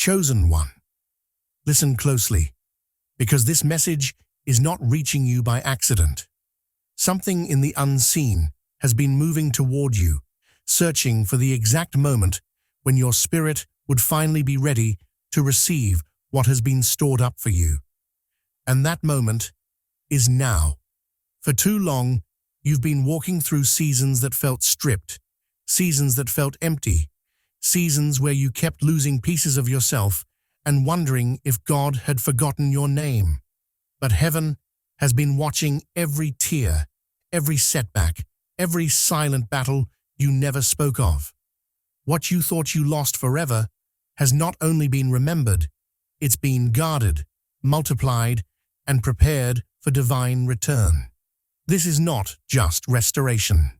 chosen one. Listen closely, because this message is not reaching you by accident. Something in the unseen has been moving toward you, searching for the exact moment when your spirit would finally be ready to receive what has been stored up for you. And that moment is now. For too long, you've been walking through seasons that felt stripped, seasons that felt empty, seasons where you kept losing pieces of yourself and wondering if God had forgotten your name. But heaven has been watching every tear, every setback, every silent battle you never spoke of. What you thought you lost forever has not only been remembered, it's been guarded, multiplied, and prepared for divine return. This is not just restoration.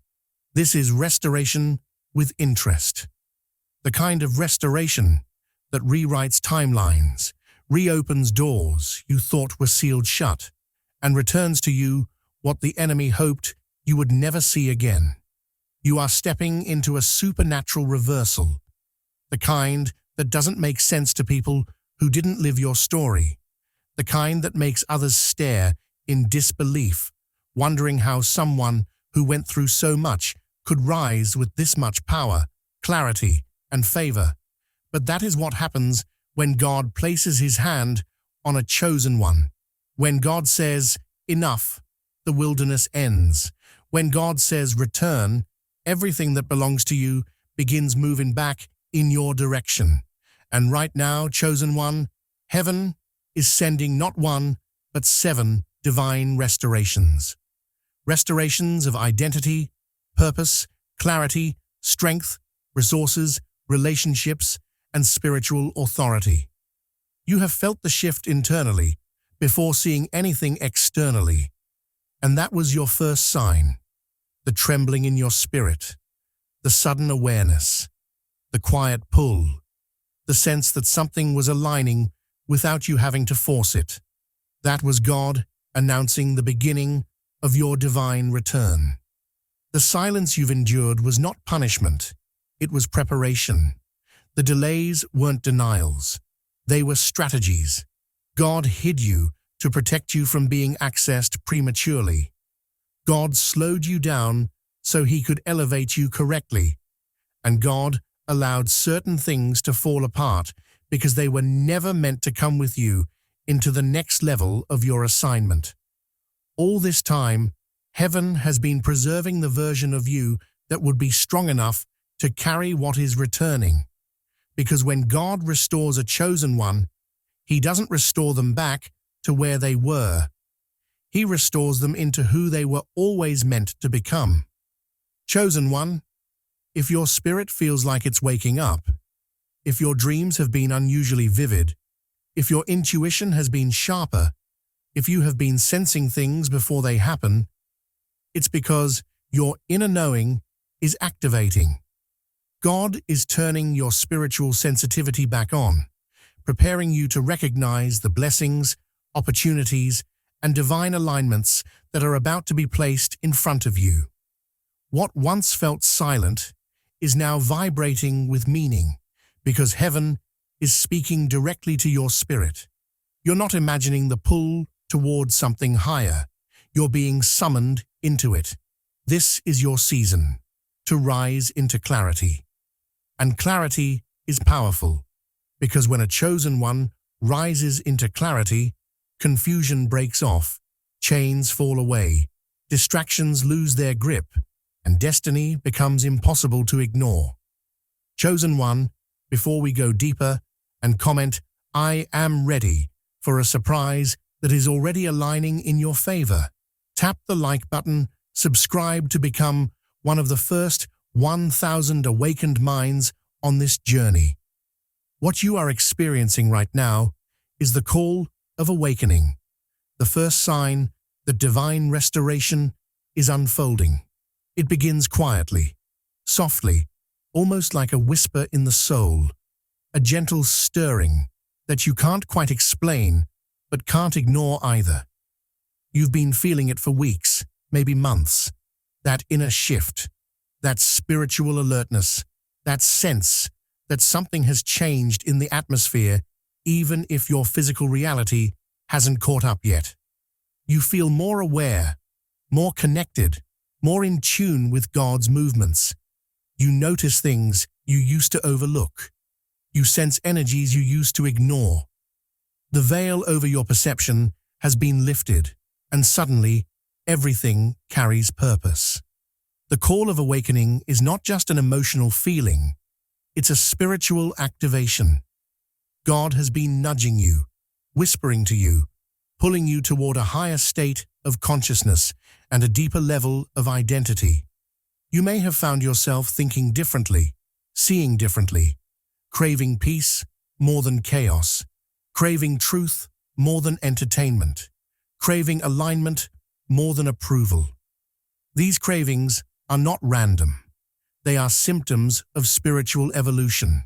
This is restoration with interest. The kind of restoration that rewrites timelines, reopens doors you thought were sealed shut, and returns to you what the enemy hoped you would never see again. You are stepping into a supernatural reversal, the kind that doesn't make sense to people who didn't live your story, the kind that makes others stare in disbelief, wondering how someone who went through so much could rise with this much power, clarity, and favor. But that is what happens when God places his hand on a chosen one. When God says, "Enough," the wilderness ends. When God says, "Return," everything that belongs to you begins moving back in your direction. And right now, chosen one, heaven is sending not one, but 7 divine restorations. Restorations of identity, purpose, clarity, strength, resources, relationships, and spiritual authority. You have felt the shift internally before seeing anything externally. And that was your first sign. The trembling in your spirit, the sudden awareness, the quiet pull, the sense that something was aligning without you having to force it. That was God announcing the beginning of your divine return. The silence you've endured was not punishment, it was preparation. The delays weren't denials, they were strategies. God hid you to protect you from being accessed prematurely. God slowed you down so he could elevate you correctly. And God allowed certain things to fall apart because they were never meant to come with you into the next level of your assignment. All this time, heaven has been preserving the version of you that would be strong enough to carry what is returning. Because when God restores a chosen one, he doesn't restore them back to where they were. He restores them into who they were always meant to become. Chosen one, if your spirit feels like it's waking up, if your dreams have been unusually vivid, if your intuition has been sharper, if you have been sensing things before they happen, it's because your inner knowing is activating. God is turning your spiritual sensitivity back on, preparing you to recognize the blessings, opportunities, and divine alignments that are about to be placed in front of you. What once felt silent is now vibrating with meaning, because heaven is speaking directly to your spirit. You're not imagining the pull towards something higher. You're being summoned into it. This is your season, to rise into clarity. And clarity is powerful, because when a chosen one rises into clarity, confusion breaks off, chains fall away, distractions lose their grip, and destiny becomes impossible to ignore. Chosen one, before we go deeper and comment, I am ready for a surprise that is already aligning in your favor. Tap the like button, subscribe to become one of the first 1,000 awakened minds on this journey. What you are experiencing right now is the call of awakening, the first sign that divine restoration is unfolding. It begins quietly, softly, almost like a whisper in the soul, a gentle stirring that you can't quite explain, but can't ignore either. You've been feeling it for weeks, maybe months, that inner shift, that spiritual alertness, that sense that something has changed in the atmosphere, even if your physical reality hasn't caught up yet. You feel more aware, more connected, more in tune with God's movements. You notice things you used to overlook. You sense energies you used to ignore. The veil over your perception has been lifted, and suddenly, everything carries purpose. The call of awakening is not just an emotional feeling, it's a spiritual activation. God has been nudging you, whispering to you, pulling you toward a higher state of consciousness and a deeper level of identity. You may have found yourself thinking differently, seeing differently, craving peace more than chaos, craving truth more than entertainment, craving alignment more than approval. These cravings are not random. They are symptoms of spiritual evolution.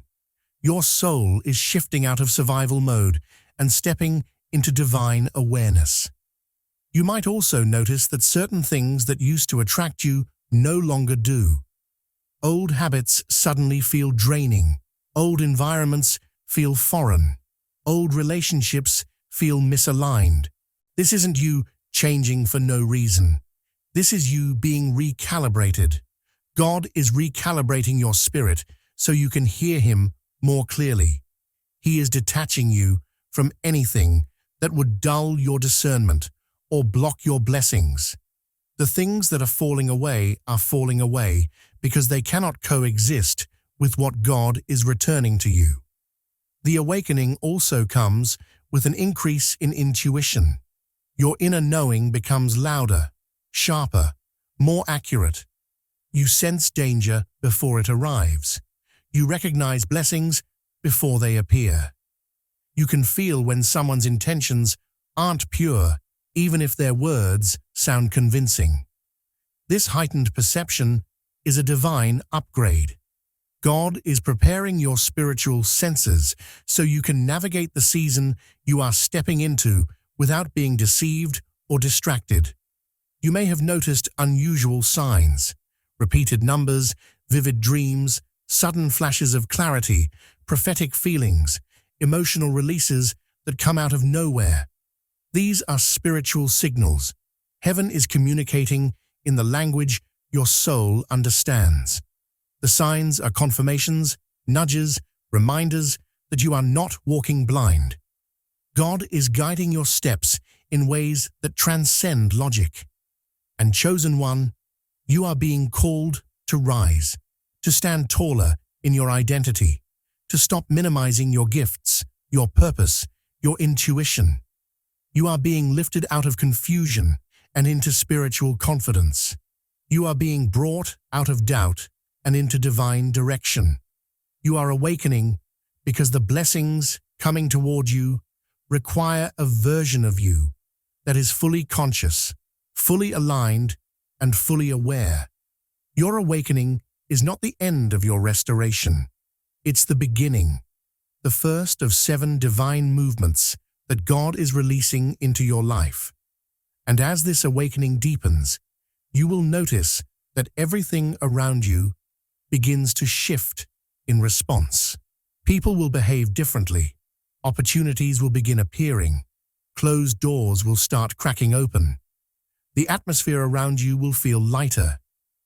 Your soul is shifting out of survival mode and stepping into divine awareness. You might also notice that certain things that used to attract you no longer do. Old habits suddenly feel draining. Old environments feel foreign. Old relationships feel misaligned. This isn't you changing for no reason. This is you being recalibrated. God is recalibrating your spirit so you can hear Him more clearly. He is detaching you from anything that would dull your discernment or block your blessings. The things that are falling away because they cannot coexist with what God is returning to you. The awakening also comes with an increase in intuition. Your inner knowing becomes louder, sharper, more accurate. You sense danger before it arrives. You recognize blessings before they appear. You can feel when someone's intentions aren't pure, even if their words sound convincing. This heightened perception is a divine upgrade. God is preparing your spiritual senses so you can navigate the season you are stepping into without being deceived or distracted. You may have noticed unusual signs, repeated numbers, vivid dreams, sudden flashes of clarity, prophetic feelings, emotional releases that come out of nowhere. These are spiritual signals. Heaven is communicating in the language your soul understands. The signs are confirmations, nudges, reminders that you are not walking blind. God is guiding your steps in ways that transcend logic. And chosen one, you are being called to rise, to stand taller in your identity, to stop minimizing your gifts, your purpose, your intuition. You are being lifted out of confusion and into spiritual confidence. You are being brought out of doubt and into divine direction. You are awakening because the blessings coming toward you require a version of you that is fully conscious, fully aligned, and fully aware. Your awakening is not the end of your restoration. It's the beginning, the first of 7 divine movements that God is releasing into your life. And as this awakening deepens, you will notice that everything around you begins to shift in response. People will behave differently. Opportunities will begin appearing. Closed doors will start cracking open. The atmosphere around you will feel lighter,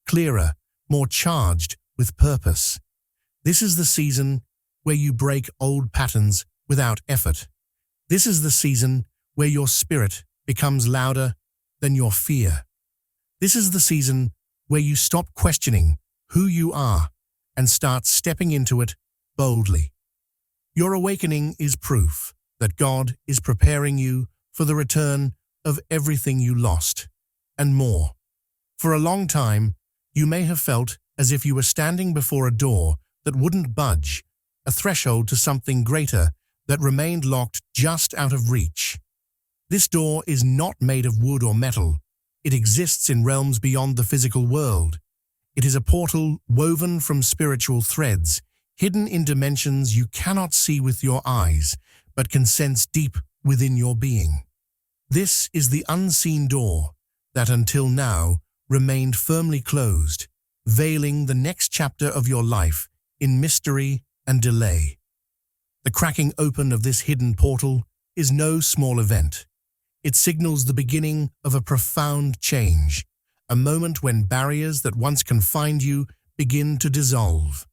clearer, more charged with purpose. This is the season where you break old patterns without effort. This is the season where your spirit becomes louder than your fear. This is the season where you stop questioning who you are and start stepping into it boldly. Your awakening is proof that God is preparing you for the return of everything you lost, and more. For a long time, you may have felt as if you were standing before a door that wouldn't budge, a threshold to something greater that remained locked just out of reach. This door is not made of wood or metal. It exists in realms beyond the physical world. It is a portal woven from spiritual threads, hidden in dimensions you cannot see with your eyes, but can sense deep within your being. This is the unseen door that until now remained firmly closed, veiling the next chapter of your life in mystery and delay. The cracking open of this hidden portal is no small event. It signals the beginning of a profound change, a moment when barriers that once confined you begin to dissolve.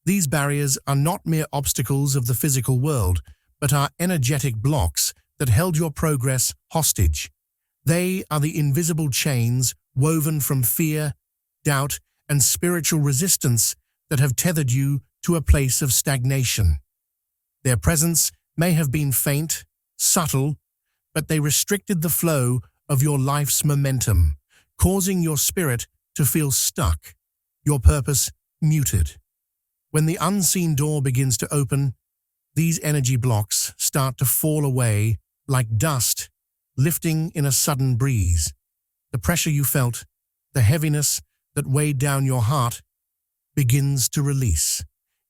These barriers are not mere obstacles of the physical world, but are energetic blocks that held your progress hostage. They are the invisible chains woven from fear, doubt, and spiritual resistance that have tethered you to a place of stagnation. Their presence may have been faint, subtle, but they restricted the flow of your life's momentum, causing your spirit to feel stuck, your purpose muted. When the unseen door begins to open, these energy blocks start to fall away like dust, lifting in a sudden breeze. The pressure you felt, the heaviness that weighed down your heart, begins to release.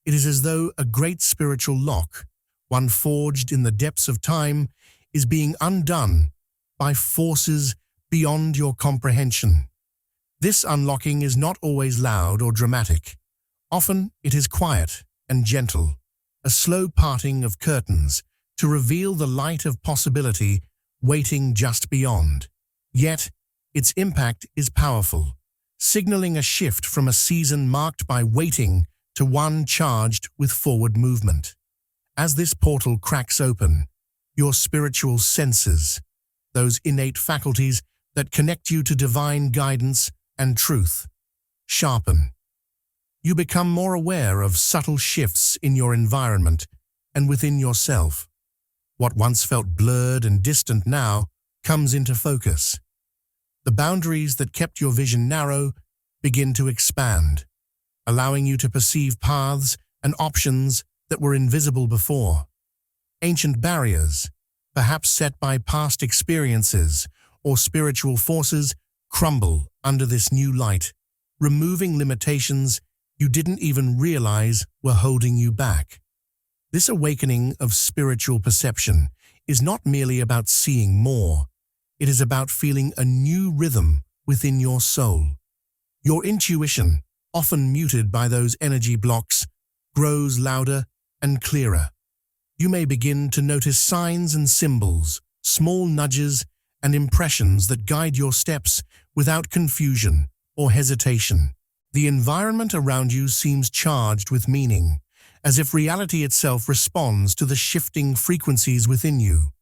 It is as though a great spiritual lock, one forged in the depths of time, is being undone by forces beyond your comprehension. This unlocking is not always loud or dramatic. Often it is quiet and gentle, a slow parting of curtains to reveal the light of possibility waiting just beyond. Yet, its impact is powerful, signaling a shift from a season marked by waiting to one charged with forward movement. As this portal cracks open, your spiritual senses, those innate faculties that connect you to divine guidance and truth, sharpen. You become more aware of subtle shifts in your environment and within yourself. What once felt blurred and distant now comes into focus. The boundaries that kept your vision narrow begin to expand, allowing you to perceive paths and options that were invisible before. Ancient barriers, perhaps set by past experiences or spiritual forces, crumble under this new light, removing limitations you didn't even realize were holding you back. This awakening of spiritual perception is not merely about seeing more. It is about feeling a new rhythm within your soul. Your intuition, often muted by those energy blocks, grows louder and clearer. You may begin to notice signs and symbols, small nudges and impressions that guide your steps without confusion or hesitation. The environment around you seems charged with meaning, as if reality itself responds to the shifting frequencies within you.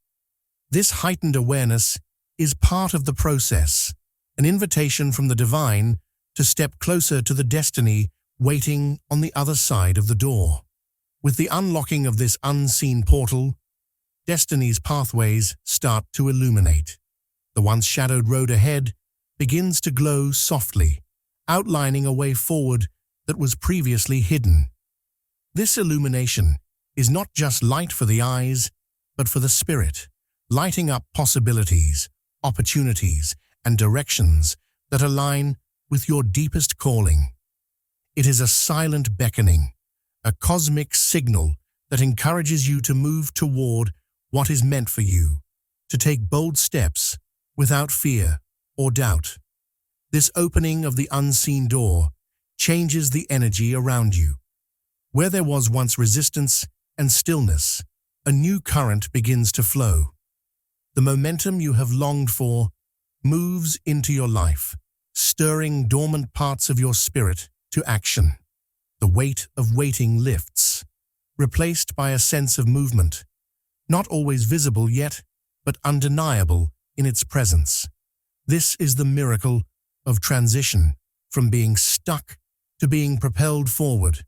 This heightened awareness is part of the process, an invitation from the divine to step closer to the destiny waiting on the other side of the door. With the unlocking of this unseen portal, destiny's pathways start to illuminate. The once shadowed road ahead begins to glow softly, outlining a way forward that was previously hidden. This illumination is not just light for the eyes, but for the spirit, lighting up possibilities, opportunities, and directions that align with your deepest calling. It is a silent beckoning, a cosmic signal that encourages you to move toward what is meant for you, to take bold steps without fear or doubt. This opening of the unseen door changes the energy around you. Where there was once resistance and stillness, a new current begins to flow. The momentum you have longed for moves into your life, stirring dormant parts of your spirit to action. The weight of waiting lifts, replaced by a sense of movement, not always visible yet, but undeniable in its presence. This is the miracle of transition, from being stuck to being propelled forward,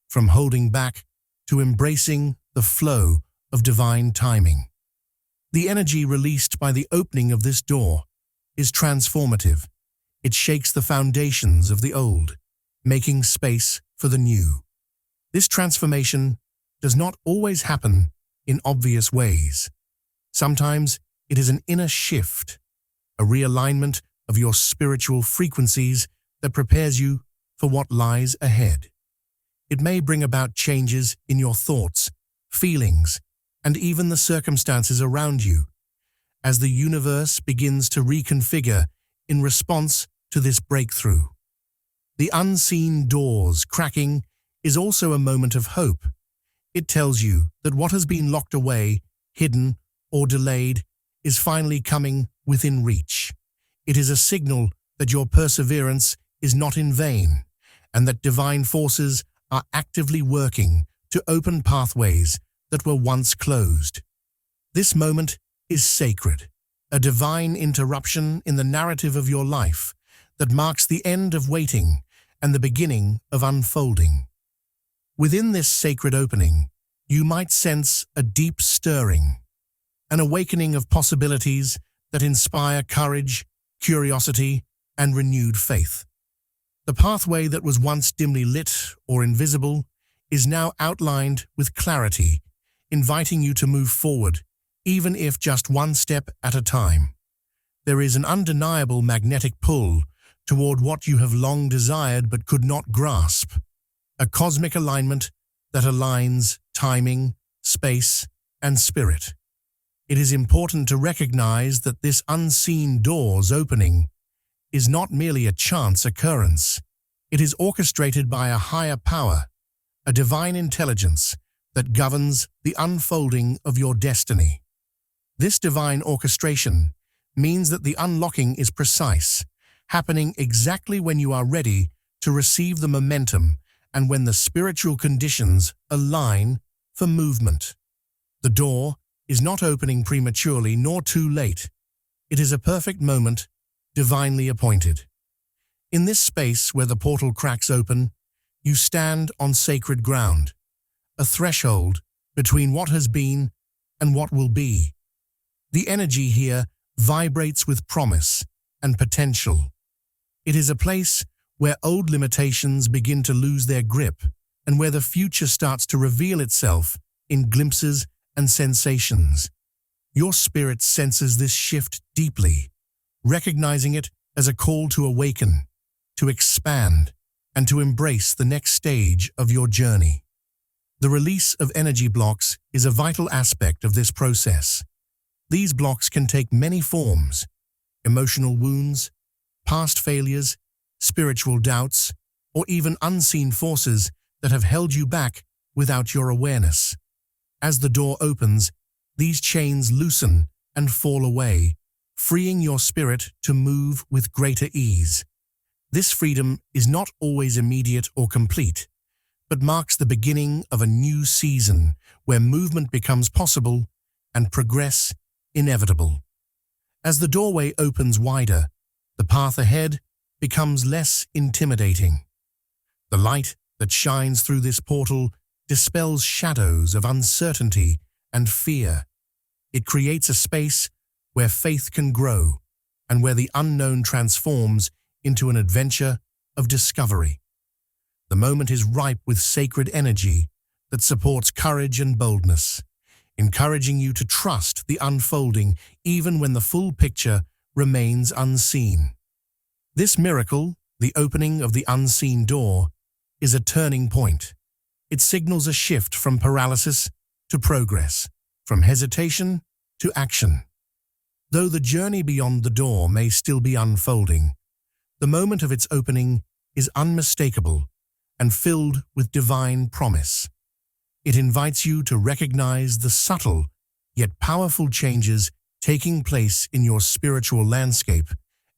from holding back to embracing the flow of divine timing. The energy released by the opening of this door is transformative. It shakes the foundations of the old, making space for the new. This transformation does not always happen in obvious ways. Sometimes it is an inner shift, a realignment of your spiritual frequencies that prepares you for what lies ahead. It may bring about changes in your thoughts, feelings, and even the circumstances around you, as the universe begins to reconfigure in response to this breakthrough. The unseen doors cracking is also a moment of hope, It tells you that what has been locked away, hidden, or delayed is finally coming within reach. It is a signal that your perseverance is not in vain, and that divine forces are actively working to open pathways that were once closed. This moment is sacred, a divine interruption in the narrative of your life that marks the end of waiting and the beginning of unfolding. Within this sacred opening, you might sense a deep stirring, an awakening of possibilities that inspire courage, curiosity, and renewed faith. The pathway that was once dimly lit or invisible is now outlined with clarity, inviting you to move forward, even if just one step at a time. There is an undeniable magnetic pull toward what you have long desired but could not grasp, a cosmic alignment that aligns timing, space, and spirit. It is important to recognize that this unseen door's opening is not merely a chance occurrence. It is orchestrated by a higher power, a divine intelligence that governs the unfolding of your destiny. This divine orchestration means that the unlocking is precise, happening exactly when you are ready to receive the momentum and when the spiritual conditions align for movement. The door is not opening prematurely nor too late. It is a perfect moment, divinely appointed. In this space where the portal cracks open, you stand on sacred ground, a threshold between what has been and what will be. The energy here vibrates with promise and potential. It is a place where old limitations begin to lose their grip and where the future starts to reveal itself in glimpses and sensations. Your spirit senses this shift deeply, recognizing it as a call to awaken, to expand, and to embrace the next stage of your journey. The release of energy blocks is a vital aspect of this process. These blocks can take many forms: emotional wounds, past failures, spiritual doubts, or even unseen forces that have held you back without your awareness. As the door opens, these chains loosen and fall away, freeing your spirit to move with greater ease. This freedom is not always immediate or complete, but marks the beginning of a new season where movement becomes possible and progress inevitable. As the doorway opens wider, the path ahead becomes less intimidating. The light that shines through this portal dispels shadows of uncertainty and fear. It creates a space where faith can grow and where the unknown transforms into an adventure of discovery. The moment is ripe with sacred energy that supports courage and boldness, encouraging you to trust the unfolding even when the full picture remains unseen. This miracle, the opening of the unseen door, is a turning point. It signals a shift from paralysis to progress, from hesitation to action. Though the journey beyond the door may still be unfolding, the moment of its opening is unmistakable and filled with divine promise. It invites you to recognize the subtle yet powerful changes taking place in your spiritual landscape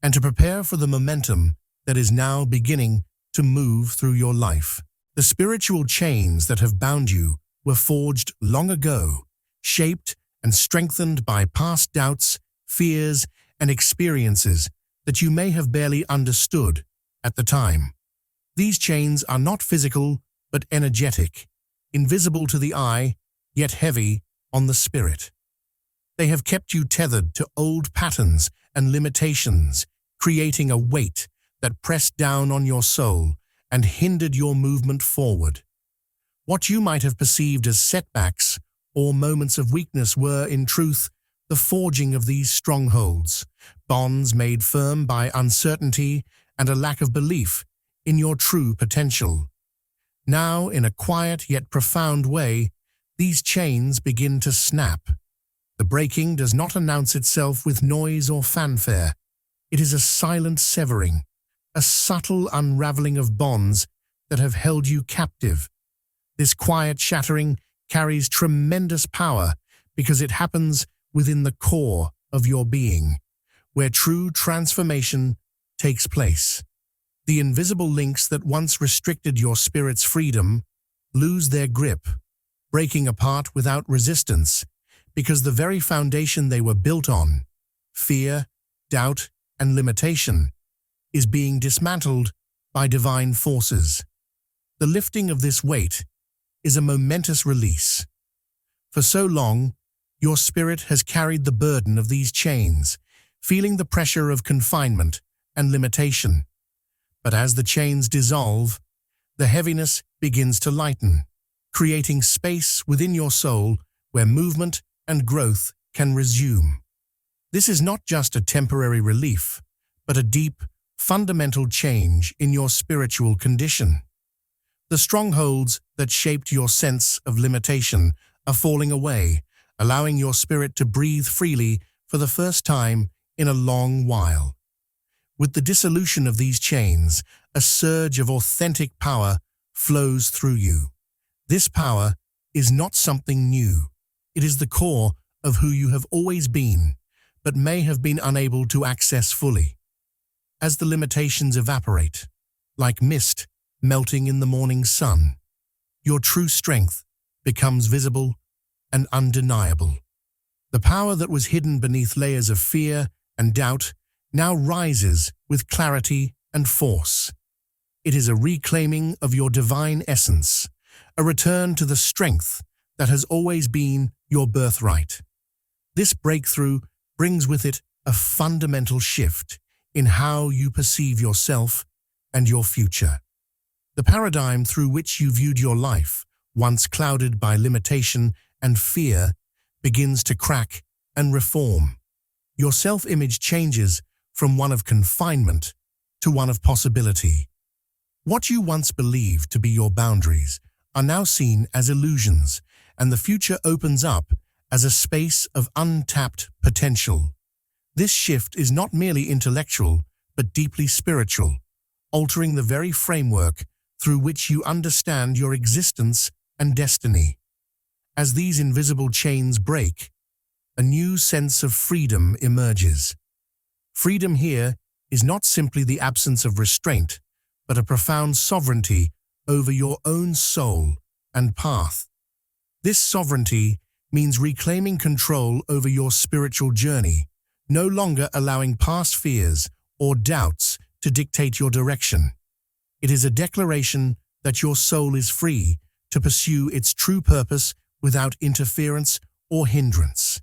and to prepare for the momentum that is now beginning to move through your life. The spiritual chains that have bound you were forged long ago, shaped and strengthened by past doubts, fears, and experiences that you may have barely understood at the time. These chains are not physical but energetic, invisible to the eye, yet heavy on the spirit. They have kept you tethered to old patterns and limitations, creating a weight that pressed down on your soul and hindered your movement forward. What you might have perceived as setbacks or moments of weakness were, in truth, the forging of these strongholds, bonds made firm by uncertainty and a lack of belief in your true potential. Now, in a quiet yet profound way, these chains begin to snap. The breaking does not announce itself with noise or fanfare. It is a silent severing, a subtle unraveling of bonds that have held you captive. This quiet shattering carries tremendous power because it happens within the core of your being, where true transformation takes place. The invisible links that once restricted your spirit's freedom lose their grip, breaking apart without resistance, because the very foundation they were built on, fear, doubt, and limitation, is being dismantled by divine forces. The lifting of this weight is a momentous release. For so long, your spirit has carried the burden of these chains, feeling the pressure of confinement and limitation. But as the chains dissolve, the heaviness begins to lighten, creating space within your soul where movement and growth can resume. This is not just a temporary relief, but a deep, fundamental change in your spiritual condition. The strongholds that shaped your sense of limitation are falling away, allowing your spirit to breathe freely for the first time in a long while. With the dissolution of these chains, a surge of authentic power flows through you. This power is not something new. It is the core of who you have always been, but may have been unable to access fully. As the limitations evaporate, like mist melting in the morning sun, your true strength becomes visible and undeniable. The power that was hidden beneath layers of fear and doubt now rises with clarity and force. It is a reclaiming of your divine essence, a return to the strength that has always been your birthright. This breakthrough brings with it a fundamental shift in how you perceive yourself and your future. The paradigm through which you viewed your life, once clouded by limitation and fear, begins to crack and reform. Your self-image changes from one of confinement to one of possibility. What you once believed to be your boundaries are now seen as illusions, and the future opens up as a space of untapped potential. This shift is not merely intellectual, but deeply spiritual, altering the very framework through which you understand your existence and destiny. As these invisible chains break, a new sense of freedom emerges. Freedom here is not simply the absence of restraint, but a profound sovereignty over your own soul and path. This sovereignty means reclaiming control over your spiritual journey, no longer allowing past fears or doubts to dictate your direction. It is a declaration that your soul is free to pursue its true purpose without interference or hindrance.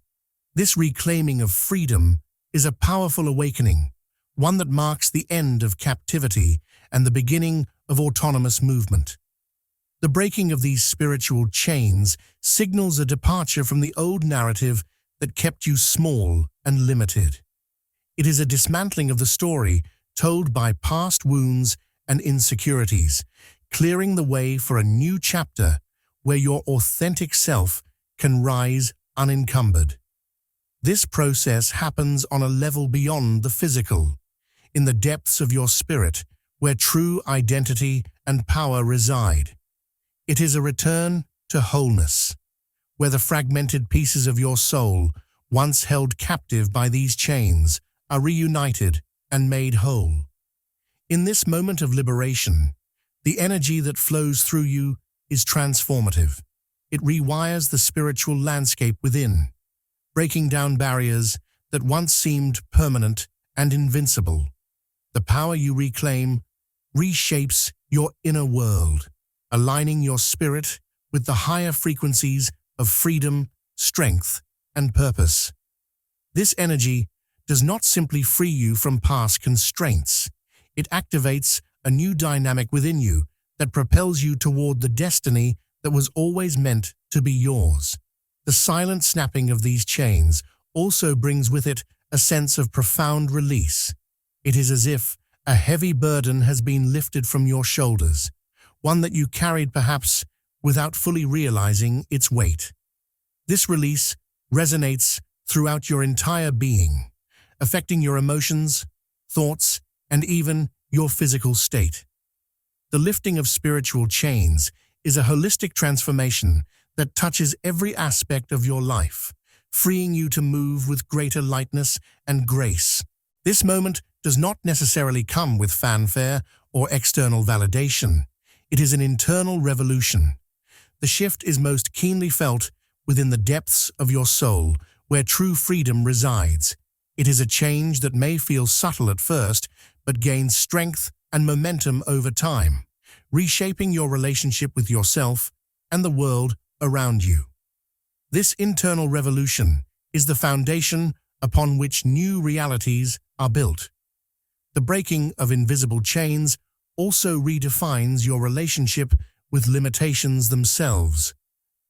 This reclaiming of freedom is a powerful awakening, one that marks the end of captivity and the beginning of autonomous movement. The breaking of these spiritual chains signals a departure from the old narrative that kept you small and limited. It is a dismantling of the story told by past wounds and insecurities, clearing the way for a new chapter where your authentic self can rise unencumbered. This process happens on a level beyond the physical, in the depths of your spirit, where true identity and power reside. It is a return to wholeness, where the fragmented pieces of your soul, once held captive by these chains, are reunited and made whole. In this moment of liberation, the energy that flows through you is transformative. It rewires the spiritual landscape within, breaking down barriers that once seemed permanent and invincible. The power you reclaim reshapes your inner world, aligning your spirit with the higher frequencies of freedom, strength, and purpose. This energy does not simply free you from past constraints. It activates a new dynamic within you that propels you toward the destiny that was always meant to be yours. The silent snapping of these chains also brings with it a sense of profound release. It is as if a heavy burden has been lifted from your shoulders, one that you carried perhaps without fully realizing its weight. This release resonates throughout your entire being, affecting your emotions, thoughts, and even your physical state. The lifting of spiritual chains is a holistic transformation that touches every aspect of your life, freeing you to move with greater lightness and grace. This moment does not necessarily come with fanfare or external validation. It is an internal revolution. The shift is most keenly felt within the depths of your soul, where true freedom resides. It is a change that may feel subtle at first, but gains strength and momentum over time, reshaping your relationship with yourself and the world around you. This internal revolution is the foundation upon which new realities are built. The breaking of invisible chains also redefines your relationship with limitations themselves.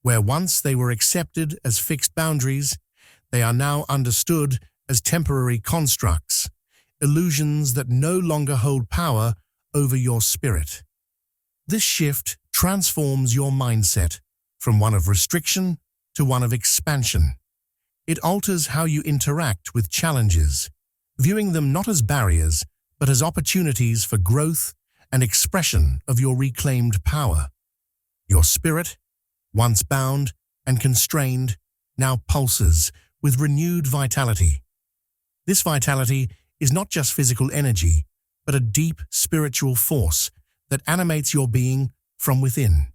Where once they were accepted as fixed boundaries, they are now understood as temporary constructs, illusions that no longer hold power over your spirit. This shift transforms your mindset from one of restriction to one of expansion. It alters how you interact with challenges, viewing them not as barriers, but as opportunities for growth and expression of your reclaimed power. Your spirit, once bound and constrained, now pulses with renewed vitality. This vitality is not just physical energy, but a deep spiritual force that animates your being from within.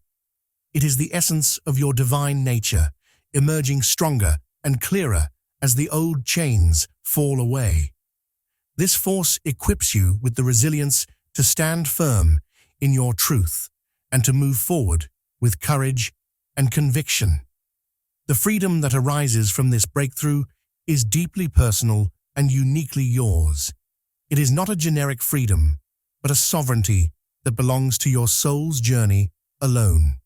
It is the essence of your divine nature, emerging stronger and clearer as the old chains fall away. This force equips you with the resilience to stand firm in your truth and to move forward with courage and conviction. The freedom that arises from this breakthrough is deeply personal and uniquely yours. It is not a generic freedom, but a sovereignty that belongs to your soul's journey alone.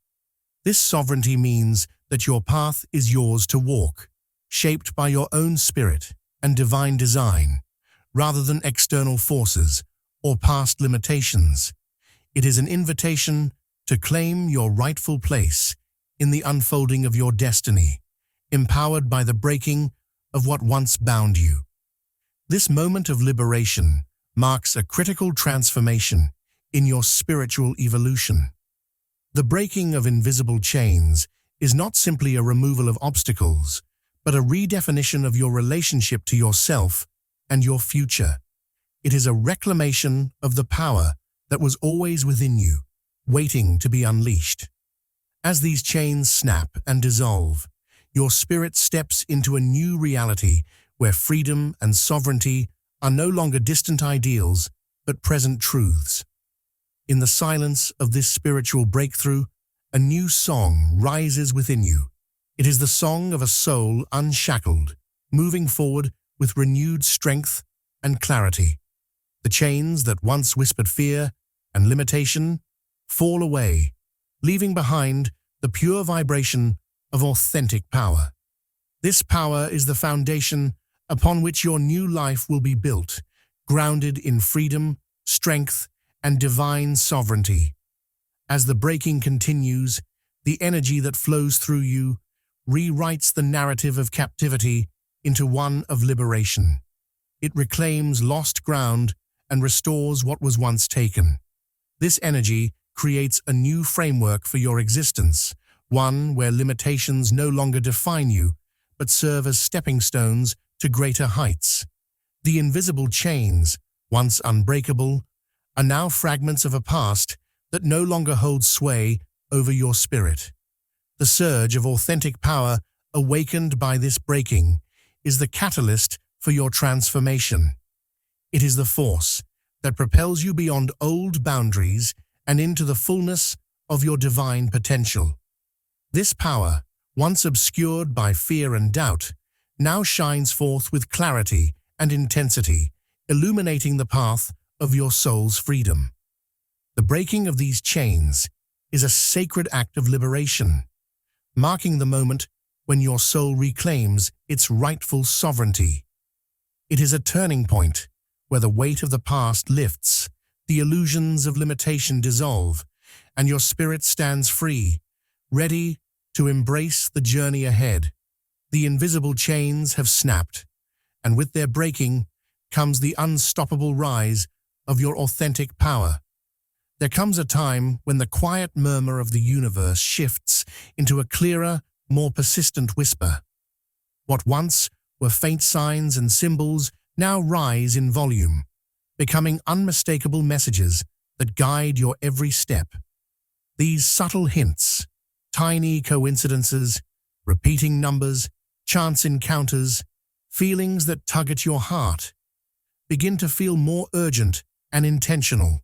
This sovereignty means that your path is yours to walk, shaped by your own spirit and divine design, rather than external forces or past limitations. It is an invitation to claim your rightful place in the unfolding of your destiny, empowered by the breaking of what once bound you. This moment of liberation marks a critical transformation in your spiritual evolution. The breaking of invisible chains is not simply a removal of obstacles, but a redefinition of your relationship to yourself and your future. It is a reclamation of the power that was always within you, waiting to be unleashed. As these chains snap and dissolve, your spirit steps into a new reality where freedom and sovereignty are no longer distant ideals, but present truths. In the silence of this spiritual breakthrough, a new song rises within you. It is the song of a soul unshackled, moving forward with renewed strength and clarity. The chains that once whispered fear and limitation fall away, leaving behind the pure vibration of authentic power. This power is the foundation upon which your new life will be built, grounded in freedom, strength, and divine sovereignty. As the breaking continues, the energy that flows through you rewrites the narrative of captivity into one of liberation. It reclaims lost ground and restores what was once taken. This energy creates a new framework for your existence, one where limitations no longer define you, but serve as stepping stones to greater heights. The invisible chains, once unbreakable, are now fragments of a past that no longer holds sway over your spirit. The surge of authentic power awakened by this breaking is the catalyst for your transformation. It is the force that propels you beyond old boundaries and into the fullness of your divine potential. This power, once obscured by fear and doubt, now shines forth with clarity and intensity, illuminating the path of your soul's freedom. The breaking of these chains is a sacred act of liberation, marking the moment when your soul reclaims its rightful sovereignty. It is a turning point where the weight of the past lifts, the illusions of limitation dissolve, and your spirit stands free, ready to embrace the journey ahead. The invisible chains have snapped, and with their breaking comes the unstoppable rise of your authentic power. There comes a time when the quiet murmur of the universe shifts into a clearer, more persistent whisper. What once were faint signs and symbols now rise in volume, becoming unmistakable messages that guide your every step. These subtle hints, tiny coincidences, repeating numbers, chance encounters, feelings that tug at your heart, begin to feel more urgent and intentional.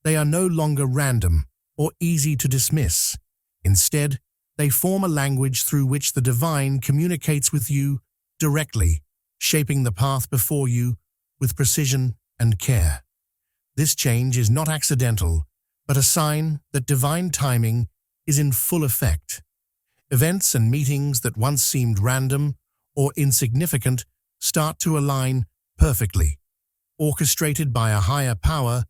They are no longer random or easy to dismiss. Instead, they form a language through which the divine communicates with you directly, shaping the path before you with precision and care. This change is not accidental, but a sign that divine timing is in full effect. Events and meetings that once seemed random or insignificant start to align perfectly, orchestrated by a higher power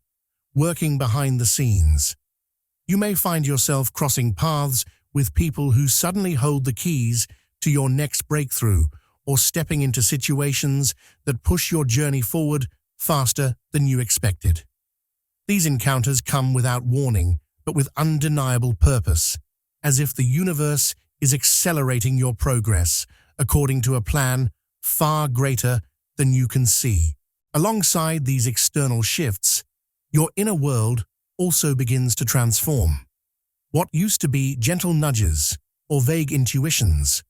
working behind the scenes. You may find yourself crossing paths with people who suddenly hold the keys to your next breakthrough, or stepping into situations that push your journey forward faster than you expected. These encounters come without warning, but with undeniable purpose, as if the universe is accelerating your progress according to a plan far greater than you can see. Alongside these external shifts, your inner world also begins to transform. What used to be gentle nudges or vague intuitions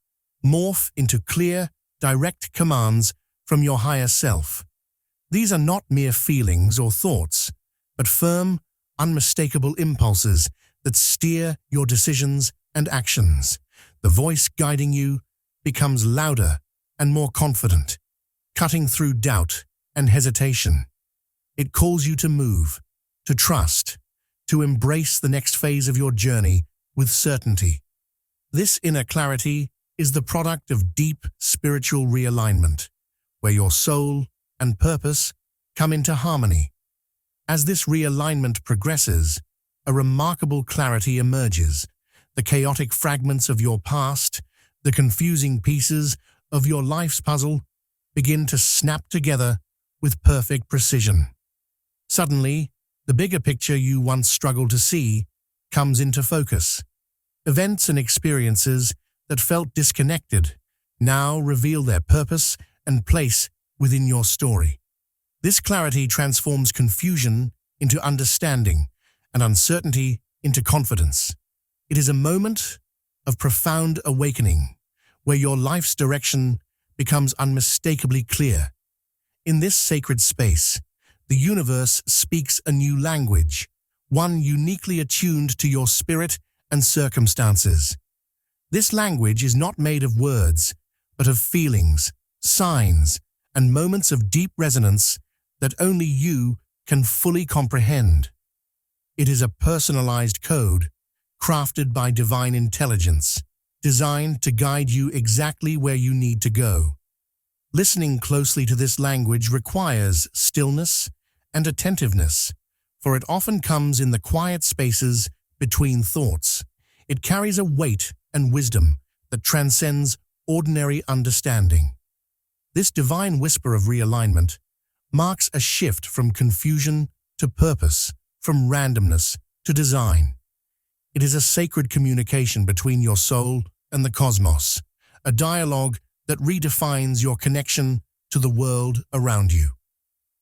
morph into clear, direct commands from your higher self. These are not mere feelings or thoughts, but firm, unmistakable impulses that steer your decisions and actions. The voice guiding you becomes louder and more confident, cutting through doubt and hesitation. It calls you to move, to trust, to embrace the next phase of your journey with certainty. This inner clarity is the product of deep spiritual realignment, where your soul and purpose come into harmony. As this realignment progresses, a remarkable clarity emerges. The chaotic fragments of your past, the confusing pieces of your life's puzzle, begin to snap together with perfect precision. Suddenly, the bigger picture you once struggled to see comes into focus. Events and experiences that felt disconnected now reveal their purpose and place within your story. This clarity transforms confusion into understanding and uncertainty into confidence. It is a moment of profound awakening, where your life's direction becomes unmistakably clear. In this sacred space, the universe speaks a new language, one uniquely attuned to your spirit and circumstances. This language is not made of words, but of feelings, signs, and moments of deep resonance that only you can fully comprehend. It is a personalized code, crafted by divine intelligence, designed to guide you exactly where you need to go. Listening closely to this language requires stillness and attentiveness, for it often comes in the quiet spaces between thoughts. It carries a weight and wisdom that transcends ordinary understanding. This divine whisper of realignment marks a shift from confusion to purpose, from randomness to design. It is a sacred communication between your soul and the cosmos, a dialogue that redefines your connection to the world around you.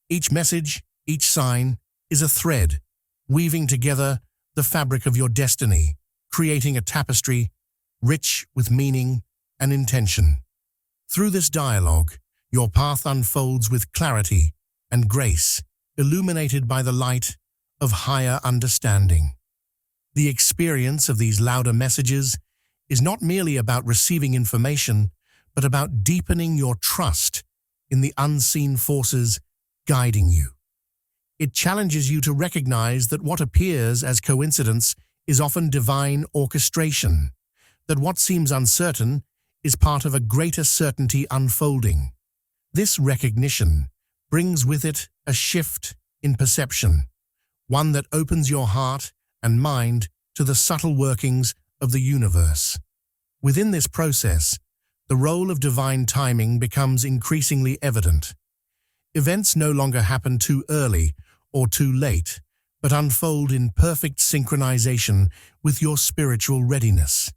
Each message, each sign, is a thread, weaving together the fabric of your destiny, creating a tapestry rich with meaning and intention. Through this dialogue, your path unfolds with clarity and grace, illuminated by the light of higher understanding. The experience of these louder messages is not merely about receiving information, but about deepening your trust in the unseen forces guiding you. It challenges you to recognize that what appears as coincidence is often divine orchestration, that what seems uncertain is part of a greater certainty unfolding. This recognition brings with it a shift in perception, one that opens your heart and mind to the subtle workings of the universe. Within this process, the role of divine timing becomes increasingly evident. Events no longer happen too early or too late, but unfold in perfect synchronization with your spiritual readiness.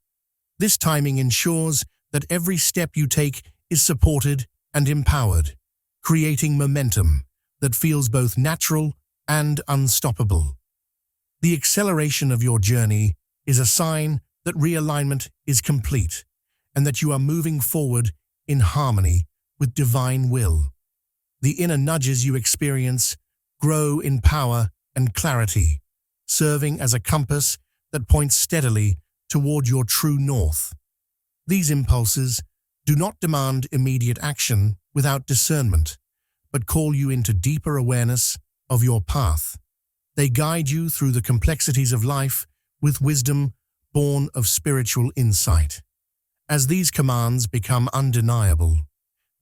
This timing ensures that every step you take is supported and empowered, creating momentum that feels both natural and unstoppable. The acceleration of your journey is a sign that realignment is complete and that you are moving forward in harmony with divine will. The inner nudges you experience grow in power and clarity, serving as a compass that points steadily toward your true north. These impulses do not demand immediate action without discernment, but call you into deeper awareness of your path. They guide you through the complexities of life with wisdom born of spiritual insight. As these commands become undeniable,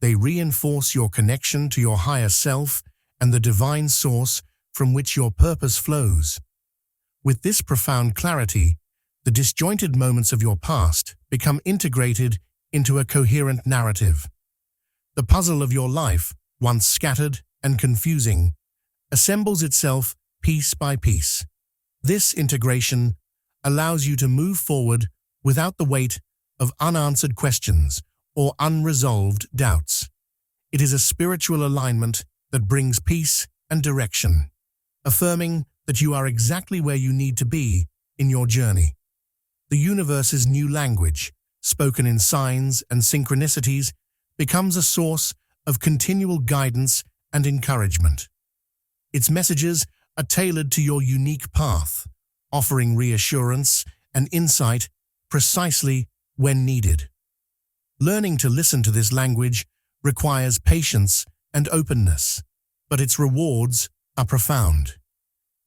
they reinforce your connection to your higher self and the divine source from which your purpose flows. With this profound clarity, the disjointed moments of your past become integrated into a coherent narrative. The puzzle of your life, once scattered and confusing, assembles itself piece by piece. This integration allows you to move forward without the weight of unanswered questions or unresolved doubts. It is a spiritual alignment that brings peace and direction, affirming that you are exactly where you need to be in your journey. The universe's new language, spoken in signs and synchronicities, becomes a source of continual guidance and encouragement. Its messages are tailored to your unique path, offering reassurance and insight precisely when needed. Learning to listen to this language requires patience and openness, but its rewards are profound.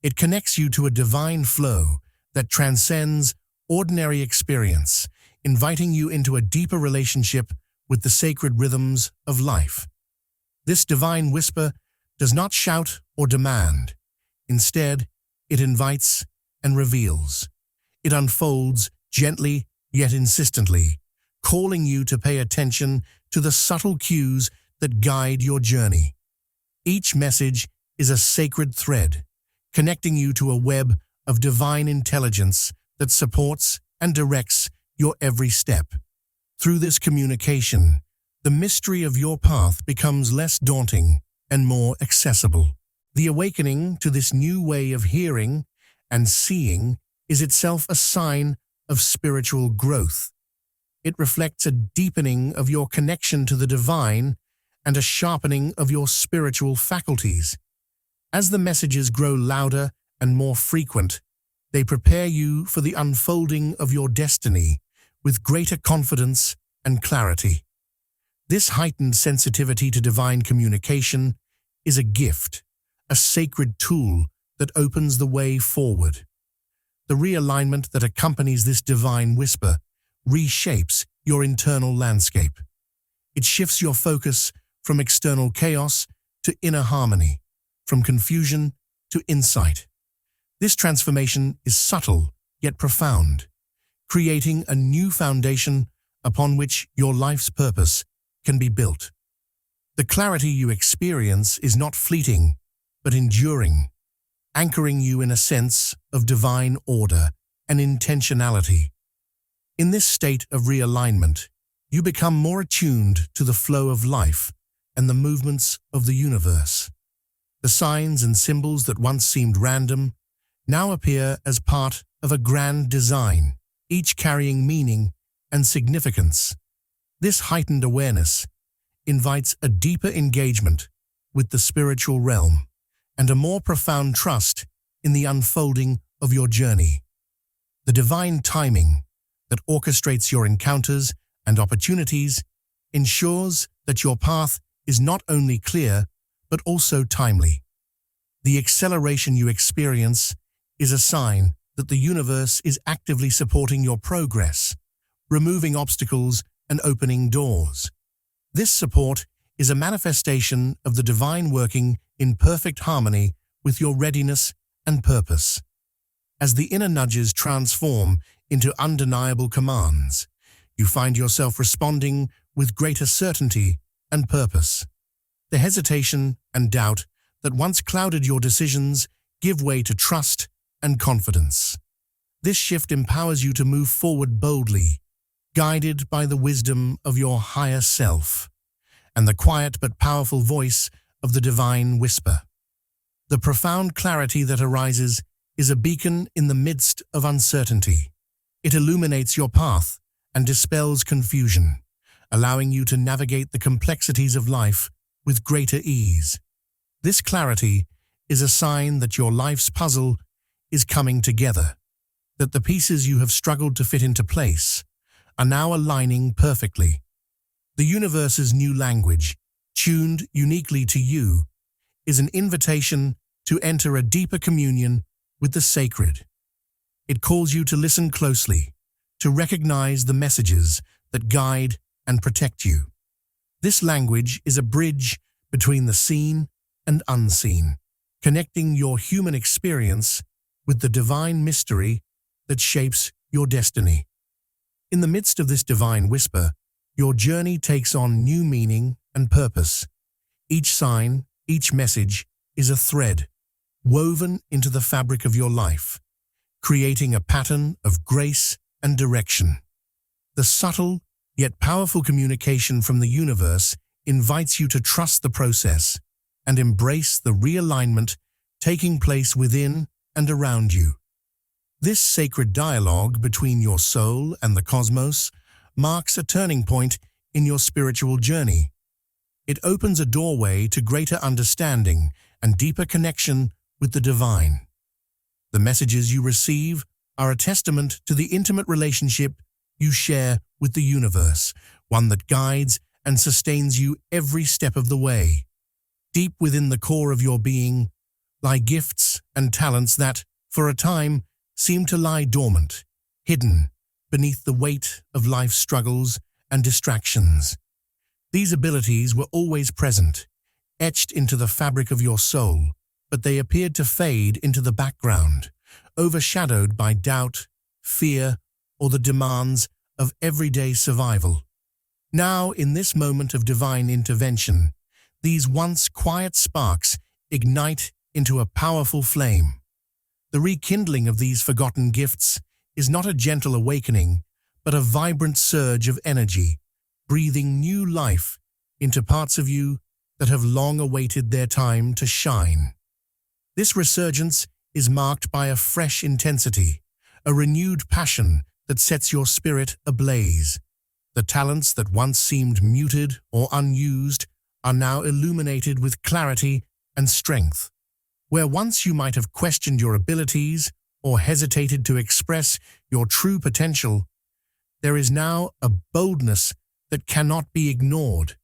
It connects you to a divine flow that transcends ordinary experience, inviting you into a deeper relationship with the sacred rhythms of life. This divine whisper does not shout or demand. Instead, it invites and reveals. It unfolds gently yet insistently, calling you to pay attention to the subtle cues that guide your journey. Each message is a sacred thread, connecting you to a web of divine intelligence that supports and directs your every step. Through this communication, the mystery of your path becomes less daunting and more accessible. The awakening to this new way of hearing and seeing is itself a sign of spiritual growth. It reflects a deepening of your connection to the divine and a sharpening of your spiritual faculties. As the messages grow louder and more frequent, they prepare you for the unfolding of your destiny with greater confidence and clarity. This heightened sensitivity to divine communication is a gift, a sacred tool that opens the way forward. The realignment that accompanies this divine whisper reshapes your internal landscape. It shifts your focus from external chaos to inner harmony, from confusion to insight. This transformation is subtle yet profound, creating a new foundation upon which your life's purpose can be built. The clarity you experience is not fleeting, but enduring, anchoring you in a sense of divine order and intentionality. In this state of realignment, you become more attuned to the flow of life and the movements of the universe. The signs and symbols that once seemed random now appear as part of a grand design, each carrying meaning and significance. This heightened awareness invites a deeper engagement with the spiritual realm and a more profound trust in the unfolding of your journey. The divine timing that orchestrates your encounters and opportunities ensures that your path is not only clear, but also timely. The acceleration you experience is a sign that the universe is actively supporting your progress, removing obstacles and opening doors. This support is a manifestation of the divine working in perfect harmony with your readiness and purpose. As the inner nudges transform into undeniable commands, you find yourself responding with greater certainty and purpose. The hesitation and doubt that once clouded your decisions give way to trust and confidence. This shift empowers you to move forward boldly, guided by the wisdom of your higher self and the quiet but powerful voice of the divine whisper. The profound clarity that arises is a beacon in the midst of uncertainty. It illuminates your path and dispels confusion, allowing you to navigate the complexities of life with greater ease. This clarity is a sign that your life's puzzle is coming together, that the pieces you have struggled to fit into place are now aligning perfectly. The universe's new language, tuned uniquely to you, is an invitation to enter a deeper communion with the sacred. It calls you to listen closely, to recognize the messages that guide and protect you. This language is a bridge between the seen and unseen, connecting your human experience with the divine mystery that shapes your destiny. In the midst of this divine whisper, your journey takes on new meaning and purpose. Each sign, each message is a thread woven into the fabric of your life, creating a pattern of grace and direction. The subtle yet powerful communication from the universe invites you to trust the process and embrace the realignment taking place within and around you. This sacred dialogue between your soul and the cosmos marks a turning point in your spiritual journey. It opens a doorway to greater understanding and deeper connection with the divine. The messages you receive are a testament to the intimate relationship you share with the universe, one that guides and sustains you every step of the way. Deep within the core of your being lie gifts and talents that, for a time, seem to lie dormant, hidden beneath the weight of life's struggles and distractions. These abilities were always present, etched into the fabric of your soul, but they appeared to fade into the background, overshadowed by doubt, fear, or the demands of everyday survival. Now, in this moment of divine intervention, these once quiet sparks ignite into a powerful flame. The rekindling of these forgotten gifts is not a gentle awakening, but a vibrant surge of energy, breathing new life into parts of you that have long awaited their time to shine. This resurgence is marked by a fresh intensity, a renewed passion that sets your spirit ablaze. The talents that once seemed muted or unused are now illuminated with clarity and strength. Where once you might have questioned your abilities or hesitated to express your true potential, there is now a boldness that cannot be ignored.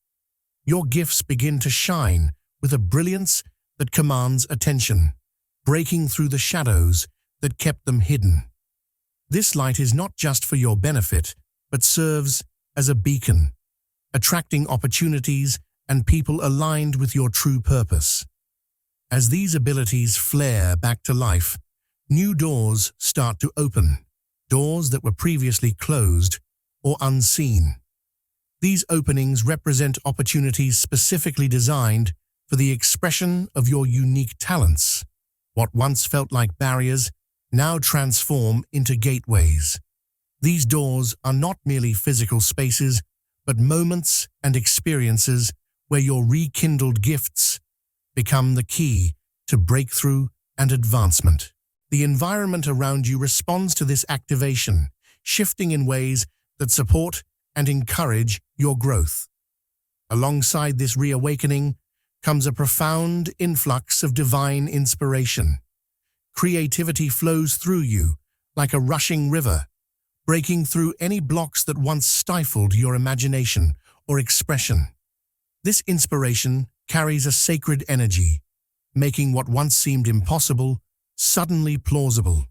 Your gifts begin to shine with a brilliance that commands attention, breaking through the shadows that kept them hidden. This light is not just for your benefit, but serves as a beacon, attracting opportunities and people aligned with your true purpose. As these abilities flare back to life, new doors start to open, doors that were previously closed or unseen. These openings represent opportunities specifically designed for the expression of your unique talents. What once felt like barriers now transform into gateways. These doors are not merely physical spaces, but moments and experiences where your rekindled gifts become the key to breakthrough and advancement. The environment around you responds to this activation, shifting in ways that support and encourage your growth. Alongside this reawakening comes a profound influx of divine inspiration. Creativity flows through you like a rushing river, breaking through any blocks that once stifled your imagination or expression. This inspiration carries a sacred energy, making what once seemed impossible suddenly plausible.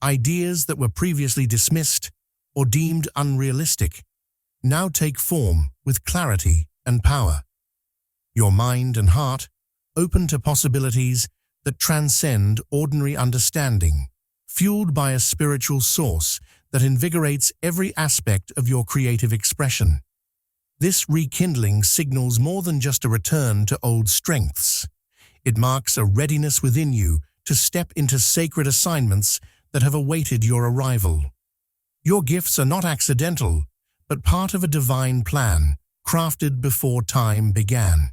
Ideas that were previously dismissed or deemed unrealistic now take form with clarity and power. Your mind and heart open to possibilities that transcend ordinary understanding, fueled by a spiritual source that invigorates every aspect of your creative expression. This rekindling signals more than just a return to old strengths. It marks a readiness within you to step into sacred assignments that have awaited your arrival. Your gifts are not accidental, but part of a divine plan crafted before time began.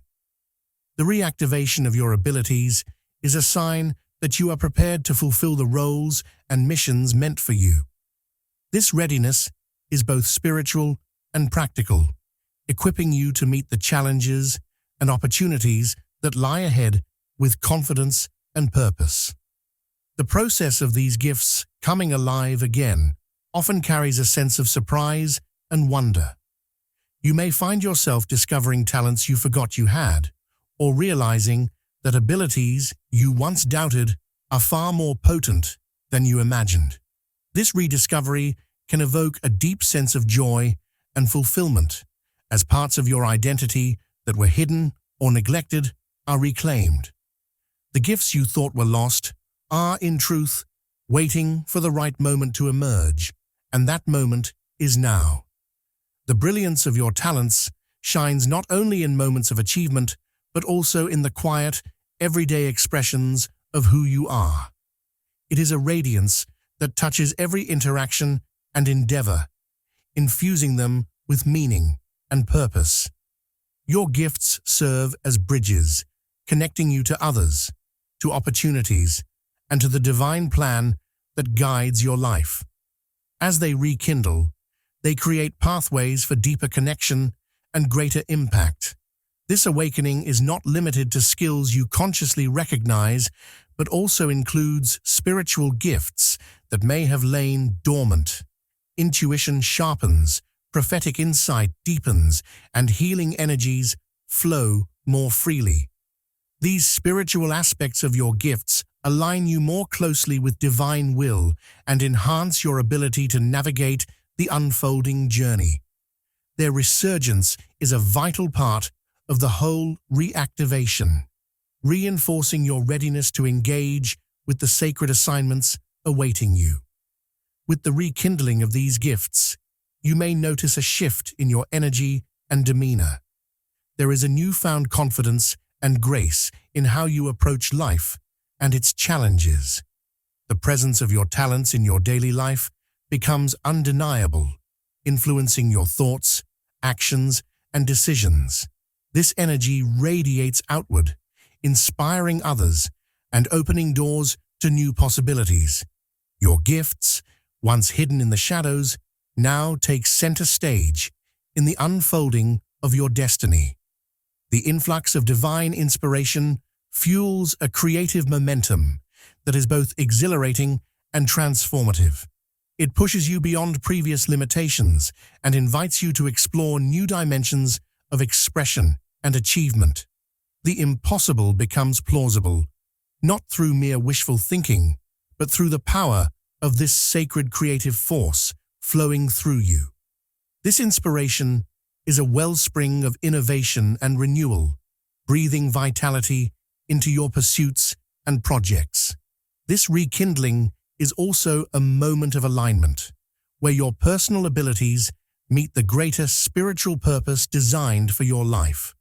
The reactivation of your abilities is a sign that you are prepared to fulfill the roles and missions meant for you. This readiness is both spiritual and practical, equipping you to meet the challenges and opportunities that lie ahead with confidence and purpose. The process of these gifts coming alive again often carries a sense of surprise and wonder. You may find yourself discovering talents you forgot you had, or realizing that abilities you once doubted are far more potent than you imagined. This rediscovery can evoke a deep sense of joy and fulfillment as parts of your identity that were hidden or neglected are reclaimed. The gifts you thought were lost are, in truth, waiting for the right moment to emerge, and that moment is now. The brilliance of your talents shines not only in moments of achievement, but also in the quiet, everyday expressions of who you are. It is a radiance that touches every interaction and endeavor, infusing them with meaning and purpose. Your gifts serve as bridges, connecting you to others, to opportunities, and to the divine plan that guides your life. As they rekindle, they create pathways for deeper connection and greater impact. This awakening is not limited to skills you consciously recognize, but also includes spiritual gifts that may have lain dormant. Intuition sharpens, prophetic insight deepens, and healing energies flow more freely. These spiritual aspects of your gifts align you more closely with divine will and enhance your ability to navigate the unfolding journey. Their resurgence is a vital part of the whole reactivation, reinforcing your readiness to engage with the sacred assignments awaiting you. With the rekindling of these gifts, you may notice a shift in your energy and demeanor. There is a newfound confidence and grace in how you approach life and its challenges. The presence of your talents in your daily life becomes undeniable, influencing your thoughts, actions, and decisions. This energy radiates outward, inspiring others and opening doors to new possibilities. Your gifts, once hidden in the shadows, now take center stage in the unfolding of your destiny. The influx of divine inspiration fuels a creative momentum that is both exhilarating and transformative. It pushes you beyond previous limitations and invites you to explore new dimensions of expression and achievement. The impossible becomes plausible, not through mere wishful thinking, but through the power of this sacred creative force flowing through you. This inspiration is a wellspring of innovation and renewal, breathing vitality into your pursuits and projects. This rekindling is also a moment of alignment, where your personal abilities meet the greater spiritual purpose designed for your life.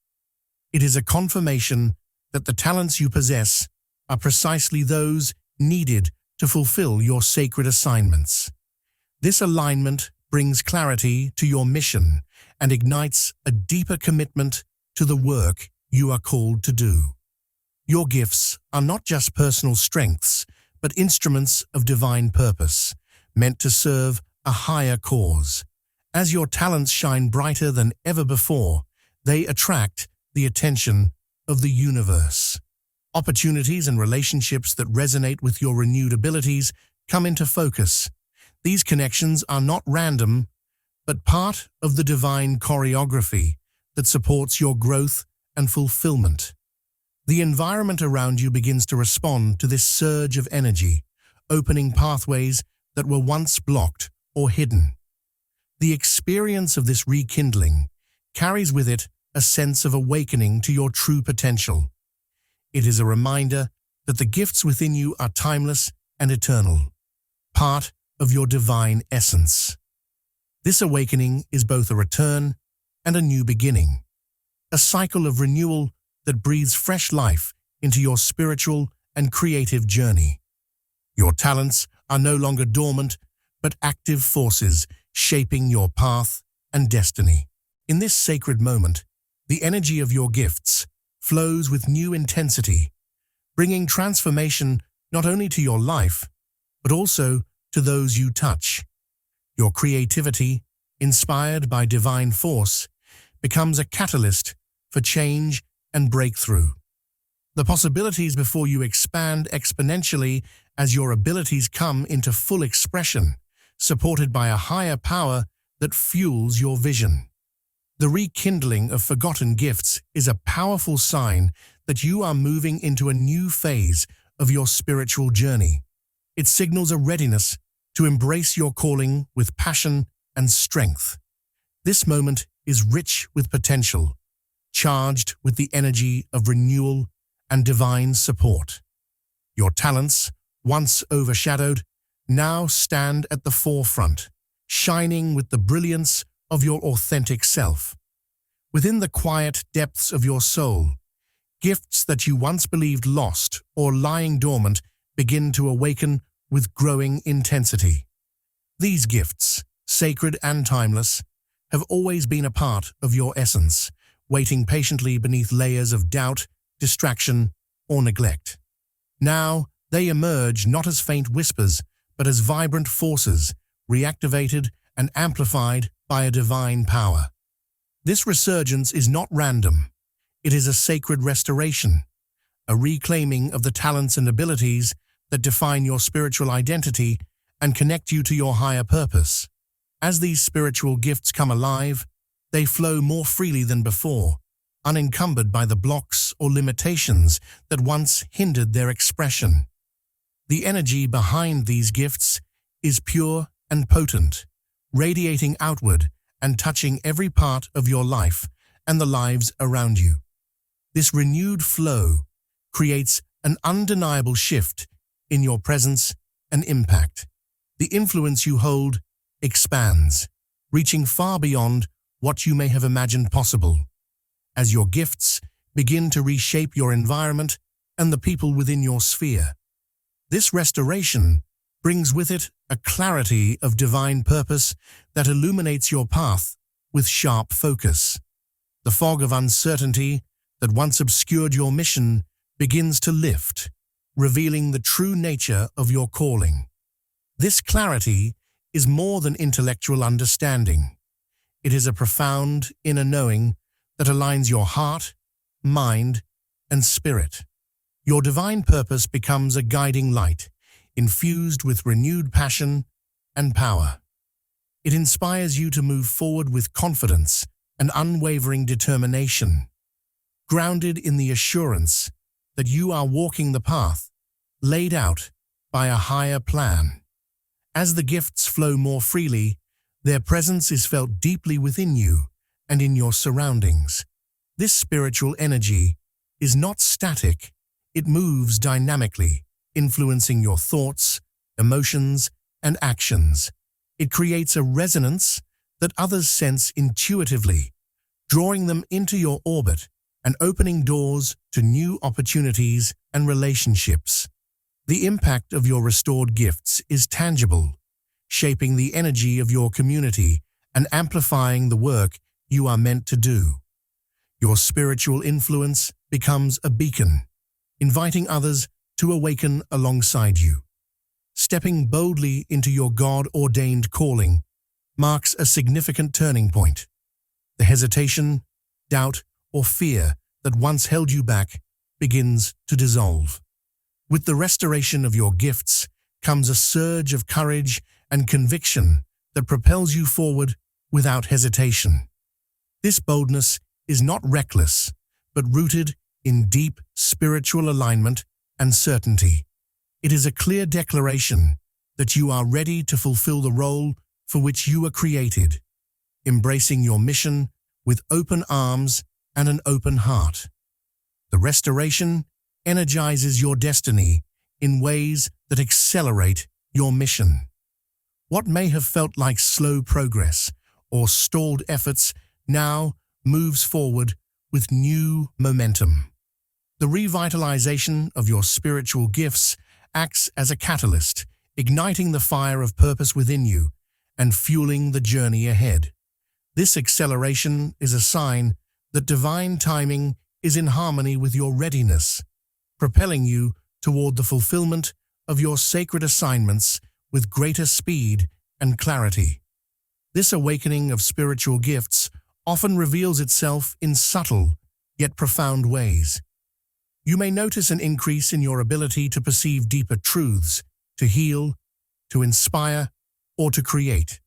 It is a confirmation that the talents you possess are precisely those needed to fulfill your sacred assignments. This alignment brings clarity to your mission and ignites a deeper commitment to the work you are called to do. Your gifts are not just personal strengths, but instruments of divine purpose, meant to serve a higher cause. As your talents shine brighter than ever before, they attract the attention of the universe. Opportunities and relationships that resonate with your renewed abilities come into focus. These connections are not random, but part of the divine choreography that supports your growth and fulfillment. The environment around you begins to respond to this surge of energy, opening pathways that were once blocked or hidden. The experience of this rekindling carries with it a sense of awakening to your true potential. It is a reminder that the gifts within you are timeless and eternal, part of your divine essence. This awakening is both a return and a new beginning, a cycle of renewal that breathes fresh life into your spiritual and creative journey. Your talents are no longer dormant, but active forces shaping your path and destiny. In this sacred moment, the energy of your gifts flows with new intensity, bringing transformation not only to your life, but also to those you touch. Your creativity, inspired by divine force, becomes a catalyst for change and breakthrough. The possibilities before you expand exponentially as your abilities come into full expression, supported by a higher power that fuels your vision. The rekindling of forgotten gifts is a powerful sign that you are moving into a new phase of your spiritual journey. It signals a readiness to embrace your calling with passion and strength. This moment is rich with potential, charged with the energy of renewal and divine support. Your talents, once overshadowed, now stand at the forefront, shining with the brilliance of your authentic self. Within the quiet depths of your soul, gifts that you once believed lost or lying dormant begin to awaken with growing intensity. These gifts, sacred and timeless, have always been a part of your essence, waiting patiently beneath layers of doubt, distraction, or neglect. Now, they emerge not as faint whispers, but as vibrant forces, reactivated and amplified by a divine power. This resurgence is not random. It is a sacred restoration, a reclaiming of the talents and abilities that define your spiritual identity and connect you to your higher purpose. As these spiritual gifts come alive, they flow more freely than before, unencumbered by the blocks or limitations that once hindered their expression. The energy behind these gifts is pure and potent, radiating outward and touching every part of your life and the lives around you. This renewed flow creates an undeniable shift in your presence and impact. The influence you hold expands, reaching far beyond what you may have imagined possible. As your gifts begin to reshape your environment and the people within your sphere, this restoration brings with it a clarity of divine purpose that illuminates your path with sharp focus. The fog of uncertainty that once obscured your mission begins to lift, revealing the true nature of your calling. This clarity is more than intellectual understanding. It is a profound inner knowing that aligns your heart, mind, and spirit. Your divine purpose becomes a guiding light, infused with renewed passion and power. It inspires you to move forward with confidence and unwavering determination, grounded in the assurance that you are walking the path laid out by a higher plan. As the gifts flow more freely, their presence is felt deeply within you and in your surroundings. This spiritual energy is not static, it moves dynamically, influencing your thoughts, emotions, and actions. It creates a resonance that others sense intuitively, drawing them into your orbit and opening doors to new opportunities and relationships. The impact of your restored gifts is tangible, shaping the energy of your community and amplifying the work you are meant to do. Your spiritual influence becomes a beacon, inviting others to awaken alongside you. Stepping boldly into your God-ordained calling marks a significant turning point. The hesitation, doubt, or fear that once held you back begins to dissolve. With the restoration of your gifts comes a surge of courage and conviction that propels you forward without hesitation. This boldness is not reckless, but rooted in deep spiritual alignment and certainty. It is a clear declaration that you are ready to fulfill the role for which you were created, embracing your mission with open arms and an open heart. The restoration energizes your destiny in ways that accelerate your mission. What may have felt like slow progress or stalled efforts now moves forward with new momentum. The revitalization of your spiritual gifts acts as a catalyst, igniting the fire of purpose within you and fueling the journey ahead. This acceleration is a sign that divine timing is in harmony with your readiness, propelling you toward the fulfillment of your sacred assignments with greater speed and clarity. This awakening of spiritual gifts often reveals itself in subtle yet profound ways. You may notice an increase in your ability to perceive deeper truths, to heal, to inspire, or to create.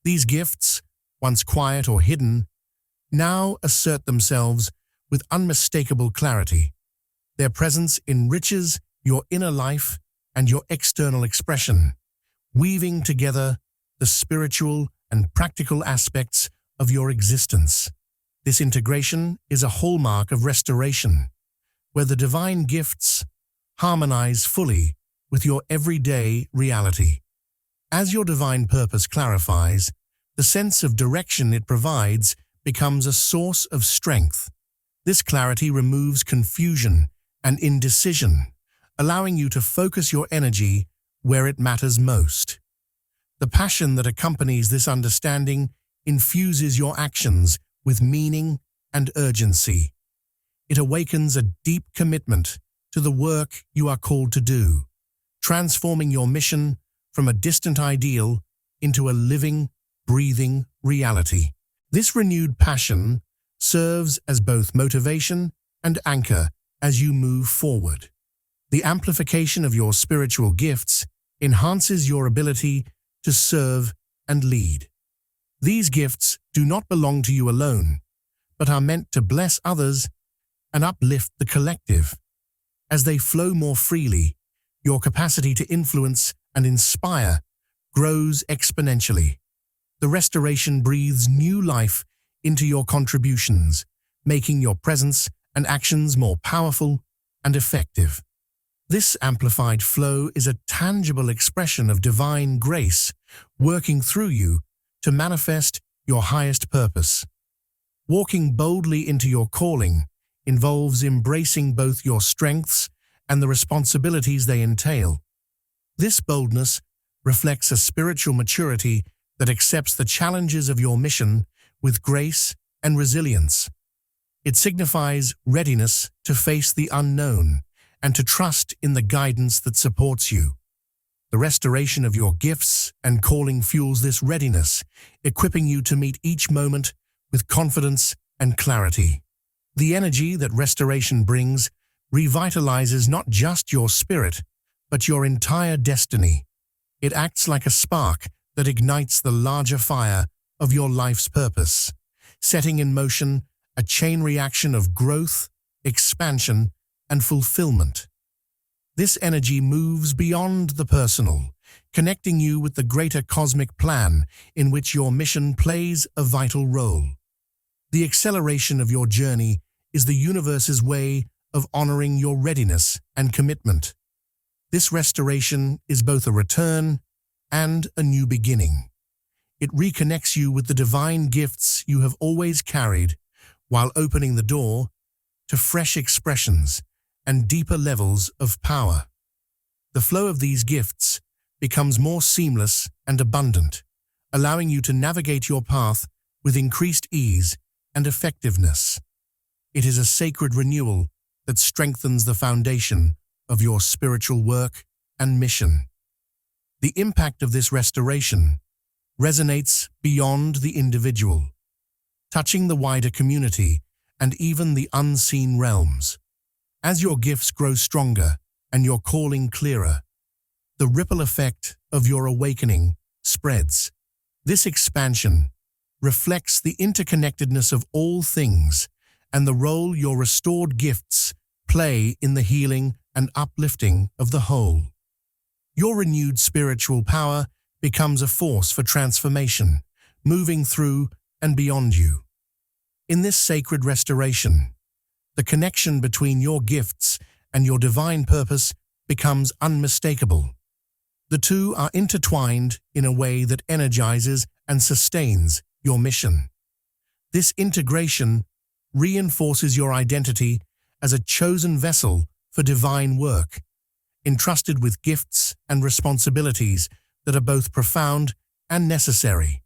These gifts, once quiet or hidden, now assert themselves with unmistakable clarity. Their presence enriches your inner life and your external expression, weaving together the spiritual and practical aspects of your existence. This integration is a hallmark of restoration, where the divine gifts harmonize fully with your everyday reality. As your divine purpose clarifies, the sense of direction it provides becomes a source of strength. This clarity removes confusion and indecision, allowing you to focus your energy where it matters most. The passion that accompanies this understanding infuses your actions with meaning and urgency. It awakens a deep commitment to the work you are called to do, transforming your mission from a distant ideal into a living, breathing reality. This renewed passion serves as both motivation and anchor as you move forward. The amplification of your spiritual gifts enhances your ability to serve and lead. These gifts do not belong to you alone, but are meant to bless others and uplift the collective. As they flow more freely, your capacity to influence and inspire grows exponentially. The restoration breathes new life into your contributions, making your presence and actions more powerful and effective. This amplified flow is a tangible expression of divine grace working through you to manifest your highest purpose. Walking boldly into your calling involves embracing both your strengths and the responsibilities they entail. This boldness reflects a spiritual maturity that accepts the challenges of your mission with grace and resilience. It signifies readiness to face the unknown and to trust in the guidance that supports you. The restoration of your gifts and calling fuels this readiness, equipping you to meet each moment with confidence and clarity. The energy that restoration brings revitalizes not just your spirit, but your entire destiny. It acts like a spark that ignites the larger fire of your life's purpose, setting in motion a chain reaction of growth, expansion, and fulfillment. This energy moves beyond the personal, connecting you with the greater cosmic plan in which your mission plays a vital role. The acceleration of your journey is the universe's way of honoring your readiness and commitment. This restoration is both a return and a new beginning. It reconnects you with the divine gifts you have always carried, while opening the door to fresh expressions and deeper levels of power. The flow of these gifts becomes more seamless and abundant, allowing you to navigate your path with increased ease and effectiveness. It is a sacred renewal that strengthens the foundation of your spiritual work and mission. The impact of this restoration resonates beyond the individual, touching the wider community and even the unseen realms. As your gifts grow stronger and your calling clearer, the ripple effect of your awakening spreads. This expansion reflects the interconnectedness of all things and the role your restored gifts play in the healing and uplifting of the whole. Your renewed spiritual power becomes a force for transformation, moving through and beyond you. In this sacred restoration, the connection between your gifts and your divine purpose becomes unmistakable. The two are intertwined in a way that energizes and sustains your mission. This integration reinforces your identity as a chosen vessel for divine work, entrusted with gifts and responsibilities that are both profound and necessary.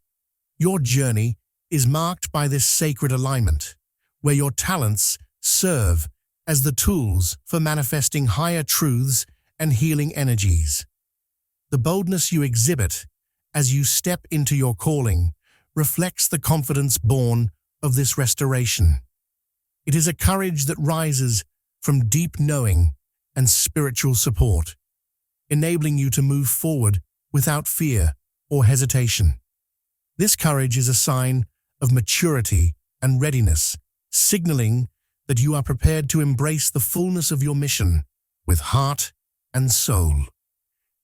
Your journey is marked by this sacred alignment, where your talents serve as the tools for manifesting higher truths and healing energies. The boldness you exhibit as you step into your calling reflects the confidence born of this restoration. It is a courage that rises from deep knowing and spiritual support, enabling you to move forward without fear or hesitation. This courage is a sign of maturity and readiness, signaling that you are prepared to embrace the fullness of your mission with heart and soul.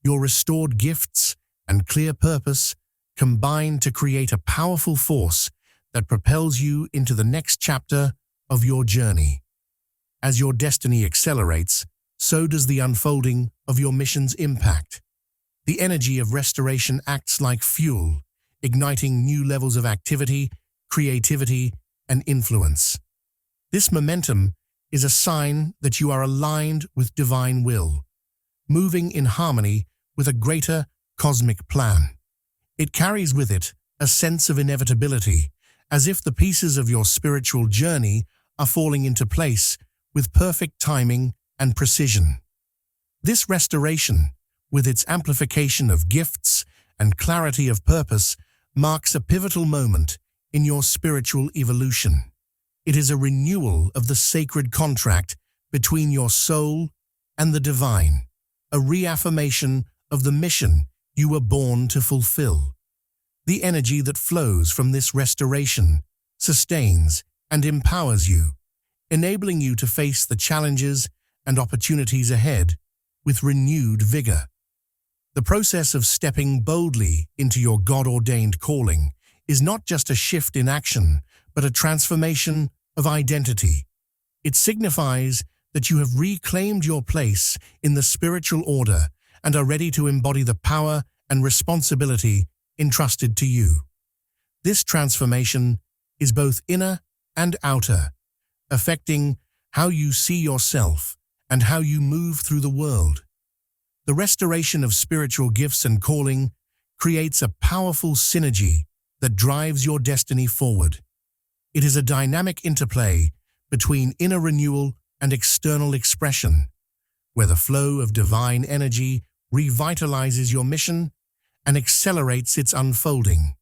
Your restored gifts and clear purpose combine to create a powerful force that propels you into the next chapter of your journey. As your destiny accelerates, so does the unfolding of your mission's impact. The energy of restoration acts like fuel, igniting new levels of activity, creativity, and influence. This momentum is a sign that you are aligned with divine will, moving in harmony with a greater cosmic plan. It carries with it a sense of inevitability, as if the pieces of your spiritual journey are falling into place with perfect timing and precision. This restoration, with its amplification of gifts and clarity of purpose, marks a pivotal moment in your spiritual evolution. It is a renewal of the sacred contract between your soul and the divine, a reaffirmation of the mission you were born to fulfill. The energy that flows from this restoration sustains and empowers you, enabling you to face the challenges and opportunities ahead with renewed vigor. The process of stepping boldly into your God-ordained calling is not just a shift in action, but a transformation of identity. It signifies that you have reclaimed your place in the spiritual order and are ready to embody the power and responsibility entrusted to you. This transformation is both inner and outer, affecting how you see yourself and how you move through the world. The restoration of spiritual gifts and calling creates a powerful synergy that drives your destiny forward. It is a dynamic interplay between inner renewal and external expression, where the flow of divine energy revitalizes your mission and accelerates its unfolding.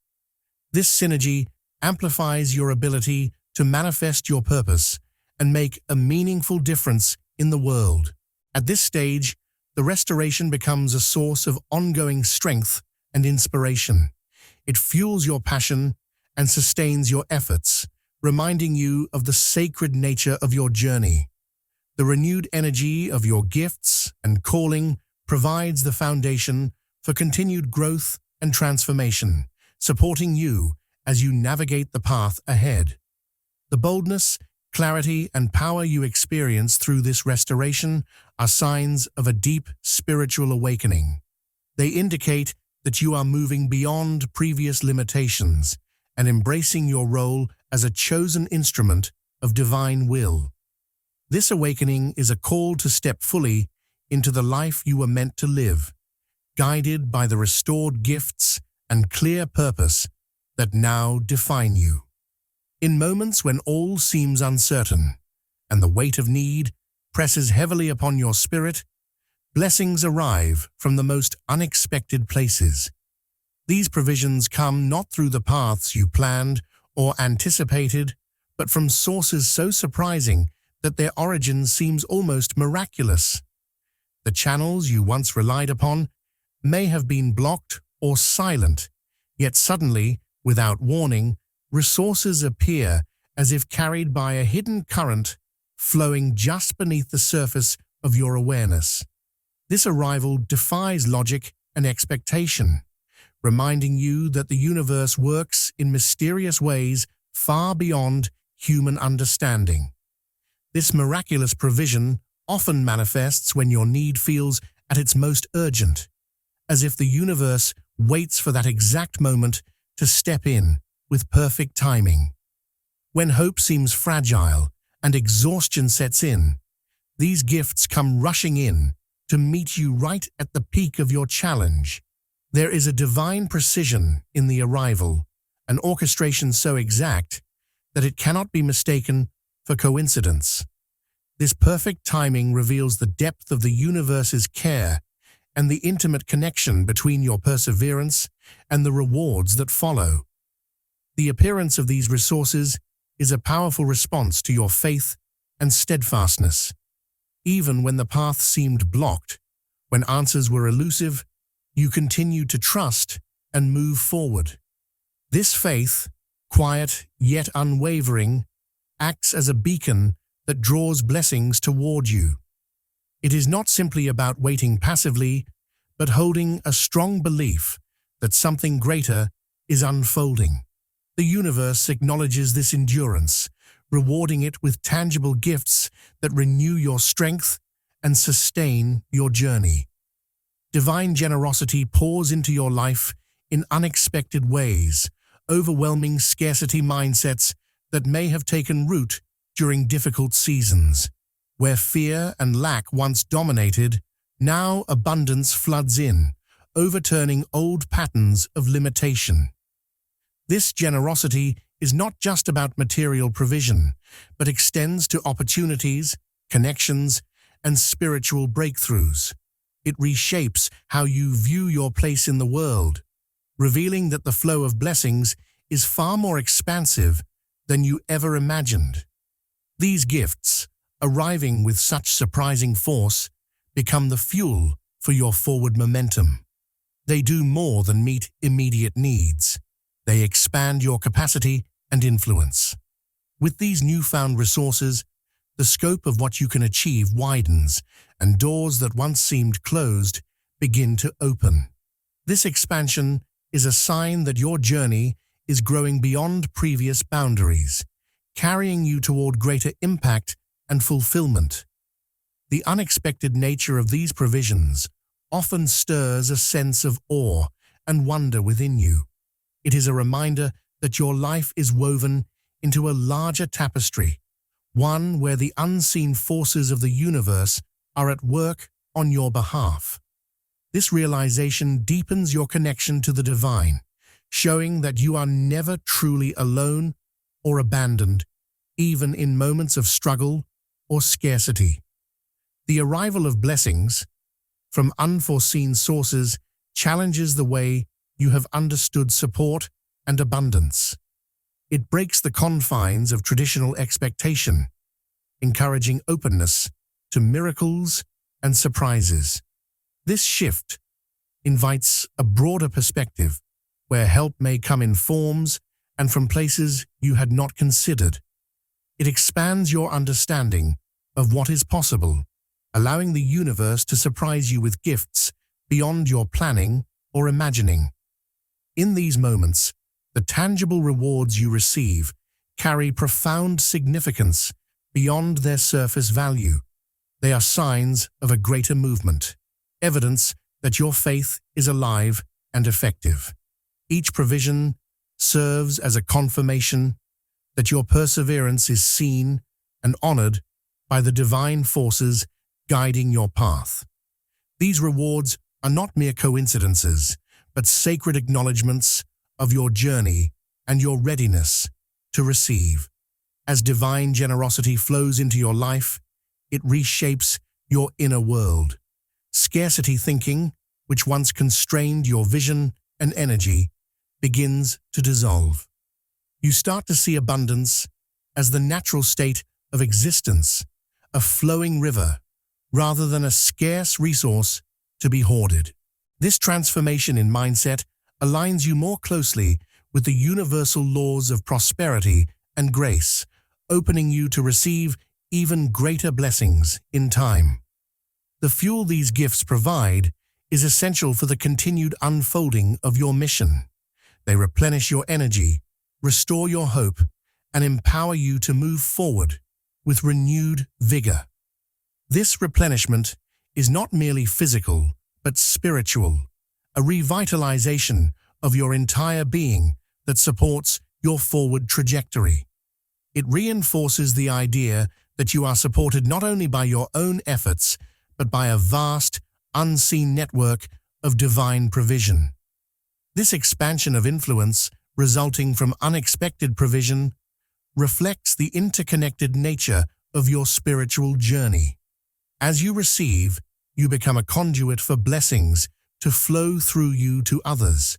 This synergy amplifies your ability to manifest your purpose and make a meaningful difference in the world. At this stage, the restoration becomes a source of ongoing strength and inspiration. It fuels your passion and sustains your efforts, reminding you of the sacred nature of your journey. The renewed energy of your gifts and calling provides the foundation for continued growth and transformation, supporting you as you navigate the path ahead. The boldness, clarity, and power you experience through this restoration are signs of a deep spiritual awakening. They indicate that you are moving beyond previous limitations and embracing your role as a chosen instrument of divine will. This awakening is a call to step fully into the life you were meant to live, guided by the restored gifts and clear purpose that now define you. In moments when all seems uncertain and the weight of need presses heavily upon your spirit, blessings arrive from the most unexpected places. These provisions come not through the paths you planned or anticipated, but from sources so surprising that their origin seems almost miraculous. The channels you once relied upon may have been blocked or silent, yet suddenly, without warning, resources appear as if carried by a hidden current flowing just beneath the surface of your awareness. This arrival defies logic and expectation, reminding you that the universe works in mysterious ways far beyond human understanding. This miraculous provision often manifests when your need feels at its most urgent, as if the universe waits for that exact moment to step in with perfect timing. When hope seems fragile and exhaustion sets in, these gifts come rushing in to meet you right at the peak of your challenge. There is a divine precision in the arrival, an orchestration so exact that it cannot be mistaken for coincidence. This perfect timing reveals the depth of the universe's care and the intimate connection between your perseverance and the rewards that follow. The appearance of these resources is a powerful response to your faith and steadfastness. Even when the path seemed blocked, when answers were elusive, you continued to trust and move forward. This faith, quiet yet unwavering, acts as a beacon that draws blessings toward you. It is not simply about waiting passively, but holding a strong belief that something greater is unfolding. The universe acknowledges this endurance, rewarding it with tangible gifts that renew your strength and sustain your journey. Divine generosity pours into your life in unexpected ways, overwhelming scarcity mindsets that may have taken root during difficult seasons. Where fear and lack once dominated, now abundance floods in, overturning old patterns of limitation. This generosity is not just about material provision, but extends to opportunities, connections, and spiritual breakthroughs. It reshapes how you view your place in the world, revealing that the flow of blessings is far more expansive than you ever imagined. These gifts, arriving with such surprising force, become the fuel for your forward momentum. They do more than meet immediate needs. They expand your capacity and influence. With these newfound resources, the scope of what you can achieve widens, and doors that once seemed closed begin to open. This expansion is a sign that your journey is growing beyond previous boundaries, carrying you toward greater impact and fulfillment. The unexpected nature of these provisions often stirs a sense of awe and wonder within you. It is a reminder that your life is woven into a larger tapestry, one where the unseen forces of the universe are at work on your behalf. This realization deepens your connection to the divine, showing that you are never truly alone or abandoned, even in moments of struggle or scarcity. The arrival of blessings from unforeseen sources challenges the way you have understood support and abundance. It breaks the confines of traditional expectation, encouraging openness to miracles and surprises. This shift invites a broader perspective where help may come in forms and from places you had not considered. It expands your understanding of what is possible, allowing the universe to surprise you with gifts beyond your planning or imagining. In these moments, the tangible rewards you receive carry profound significance beyond their surface value. They are signs of a greater movement, evidence that your faith is alive and effective. Each provision serves as a confirmation that your perseverance is seen and honored by the divine forces guiding your path. These rewards are not mere coincidences, but sacred acknowledgments of your journey and your readiness to receive. As divine generosity flows into your life, it reshapes your inner world. Scarcity thinking, which once constrained your vision and energy, begins to dissolve. You start to see abundance as the natural state of existence, a flowing river, rather than a scarce resource to be hoarded. This transformation in mindset aligns you more closely with the universal laws of prosperity and grace, opening you to receive even greater blessings in time. The fuel these gifts provide is essential for the continued unfolding of your mission. They replenish your energy, restore your hope, and empower you to move forward with renewed vigor. This replenishment is not merely physical, but spiritual, a revitalization of your entire being that supports your forward trajectory. It reinforces the idea that you are supported not only by your own efforts, but by a vast, unseen network of divine provision. This expansion of influence, resulting from unexpected provision, reflects the interconnected nature of your spiritual journey. As you receive, you become a conduit for blessings to flow through you to others.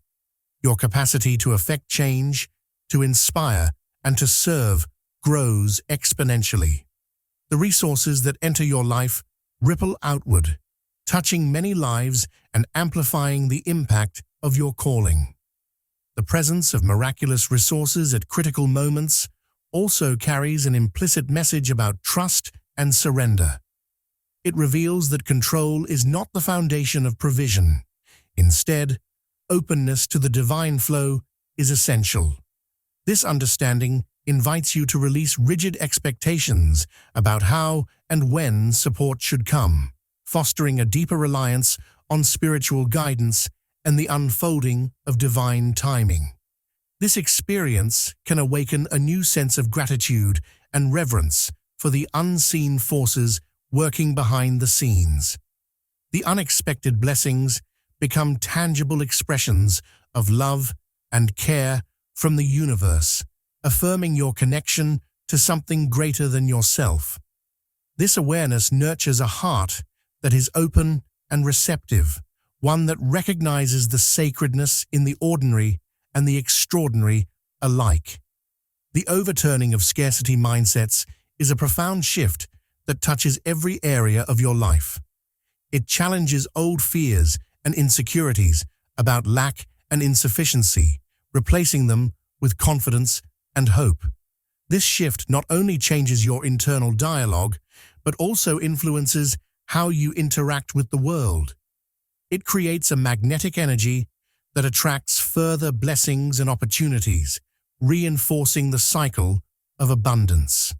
Your capacity to affect change, to inspire, and to serve grows exponentially. The resources that enter your life ripple outward, touching many lives and amplifying the impact of your calling. The presence of miraculous resources at critical moments also carries an implicit message about trust and surrender. It reveals that control is not the foundation of provision. Instead, openness to the divine flow is essential. This understanding invites you to release rigid expectations about how and when support should come, fostering a deeper reliance on spiritual guidance and the unfolding of divine timing. This experience can awaken a new sense of gratitude and reverence for the unseen forces working behind the scenes. The unexpected blessings become tangible expressions of love and care from the universe, affirming your connection to something greater than yourself. This awareness nurtures a heart that is open and receptive, one that recognizes the sacredness in the ordinary and the extraordinary alike. The overturning of scarcity mindsets is a profound shift that touches every area of your life. It challenges old fears and insecurities about lack and insufficiency, replacing them with confidence and hope. This shift not only changes your internal dialogue, but also influences how you interact with the world. It creates a magnetic energy that attracts further blessings and opportunities, reinforcing the cycle of abundance.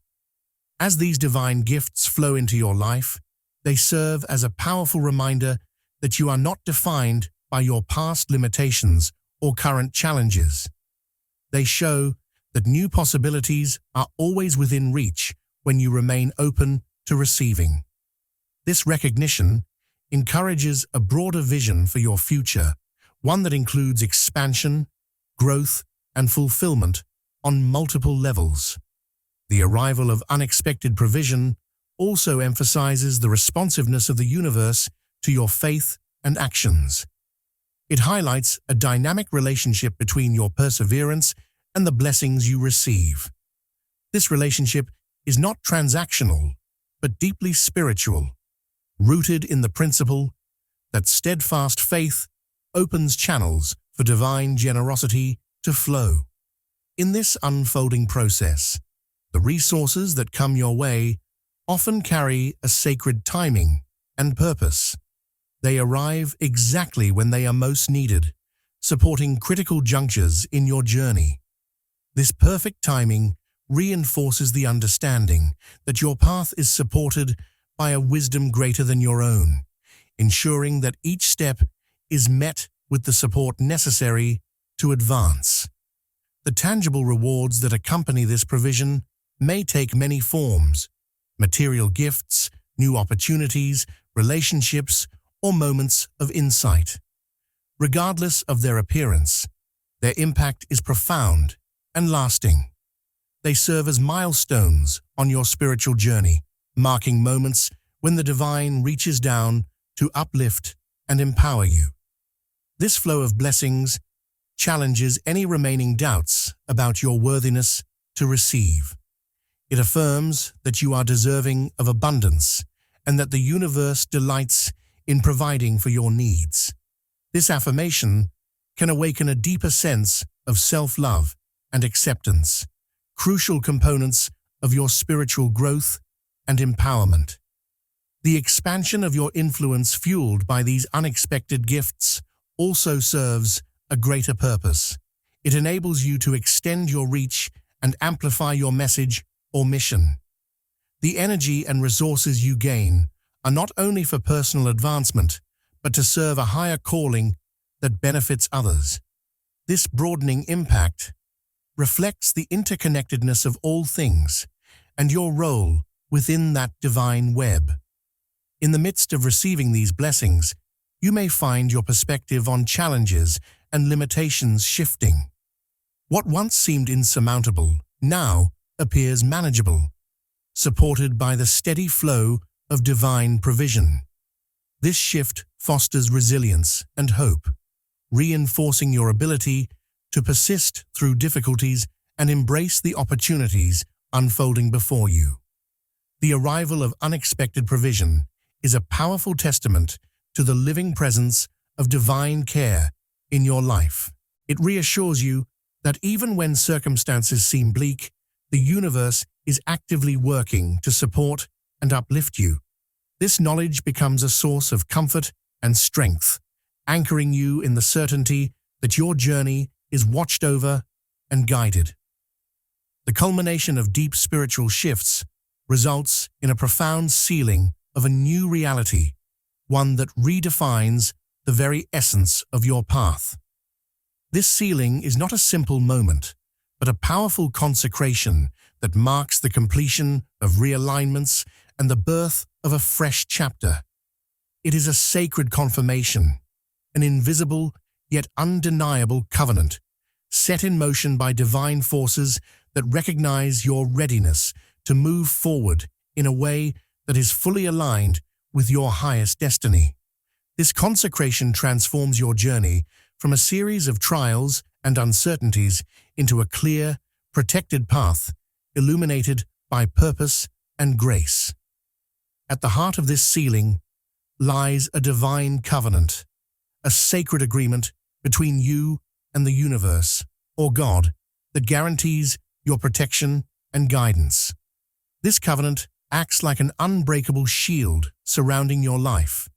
As these divine gifts flow into your life, they serve as a powerful reminder that you are not defined by your past limitations or current challenges. They show that new possibilities are always within reach when you remain open to receiving. This recognition encourages a broader vision for your future, one that includes expansion, growth, and fulfillment on multiple levels. The arrival of unexpected provision also emphasizes the responsiveness of the universe to your faith and actions. It highlights a dynamic relationship between your perseverance and the blessings you receive. This relationship is not transactional, but deeply spiritual, rooted in the principle that steadfast faith opens channels for divine generosity to flow. In this unfolding process, the resources that come your way often carry a sacred timing and purpose. They arrive exactly when they are most needed, supporting critical junctures in your journey. This perfect timing reinforces the understanding that your path is supported by a wisdom greater than your own, ensuring that each step is met with the support necessary to advance. The tangible rewards that accompany this provision may take many forms: material gifts, new opportunities, relationships, or moments of insight. Regardless of their appearance, their impact is profound and lasting. They serve as milestones on your spiritual journey, marking moments when the divine reaches down to uplift and empower you. This flow of blessings challenges any remaining doubts about your worthiness to receive. It affirms that you are deserving of abundance and that the universe delights in providing for your needs. This affirmation can awaken a deeper sense of self-love and acceptance, crucial components of your spiritual growth and empowerment. The expansion of your influence fueled by these unexpected gifts also serves a greater purpose. It enables you to extend your reach and amplify your message or mission. The energy and resources you gain are not only for personal advancement, but to serve a higher calling that benefits others. This broadening impact reflects the interconnectedness of all things and your role within that divine web. In the midst of receiving these blessings, you may find your perspective on challenges and limitations shifting. What once seemed insurmountable now appears manageable, supported by the steady flow of divine provision. This shift fosters resilience and hope, reinforcing your ability to persist through difficulties and embrace the opportunities unfolding before you. The arrival of unexpected provision is a powerful testament to the living presence of divine care in your life. It reassures you that even when circumstances seem bleak, the universe is actively working to support and uplift you. This knowledge becomes a source of comfort and strength, anchoring you in the certainty that your journey is watched over and guided. The culmination of deep spiritual shifts results in a profound sealing of a new reality, one that redefines the very essence of your path. This sealing is not a simple moment, but a powerful consecration that marks the completion of realignments and the birth of a fresh chapter. It is a sacred confirmation, an invisible yet undeniable covenant, set in motion by divine forces that recognize your readiness to move forward in a way that is fully aligned with your highest destiny. This consecration transforms your journey from a series of trials and uncertainties into a clear, protected path, illuminated by purpose and grace. At the heart of this sealing lies a divine covenant, a sacred agreement between you and the universe, or God, that guarantees your protection and guidance. This covenant acts like an unbreakable shield surrounding your life,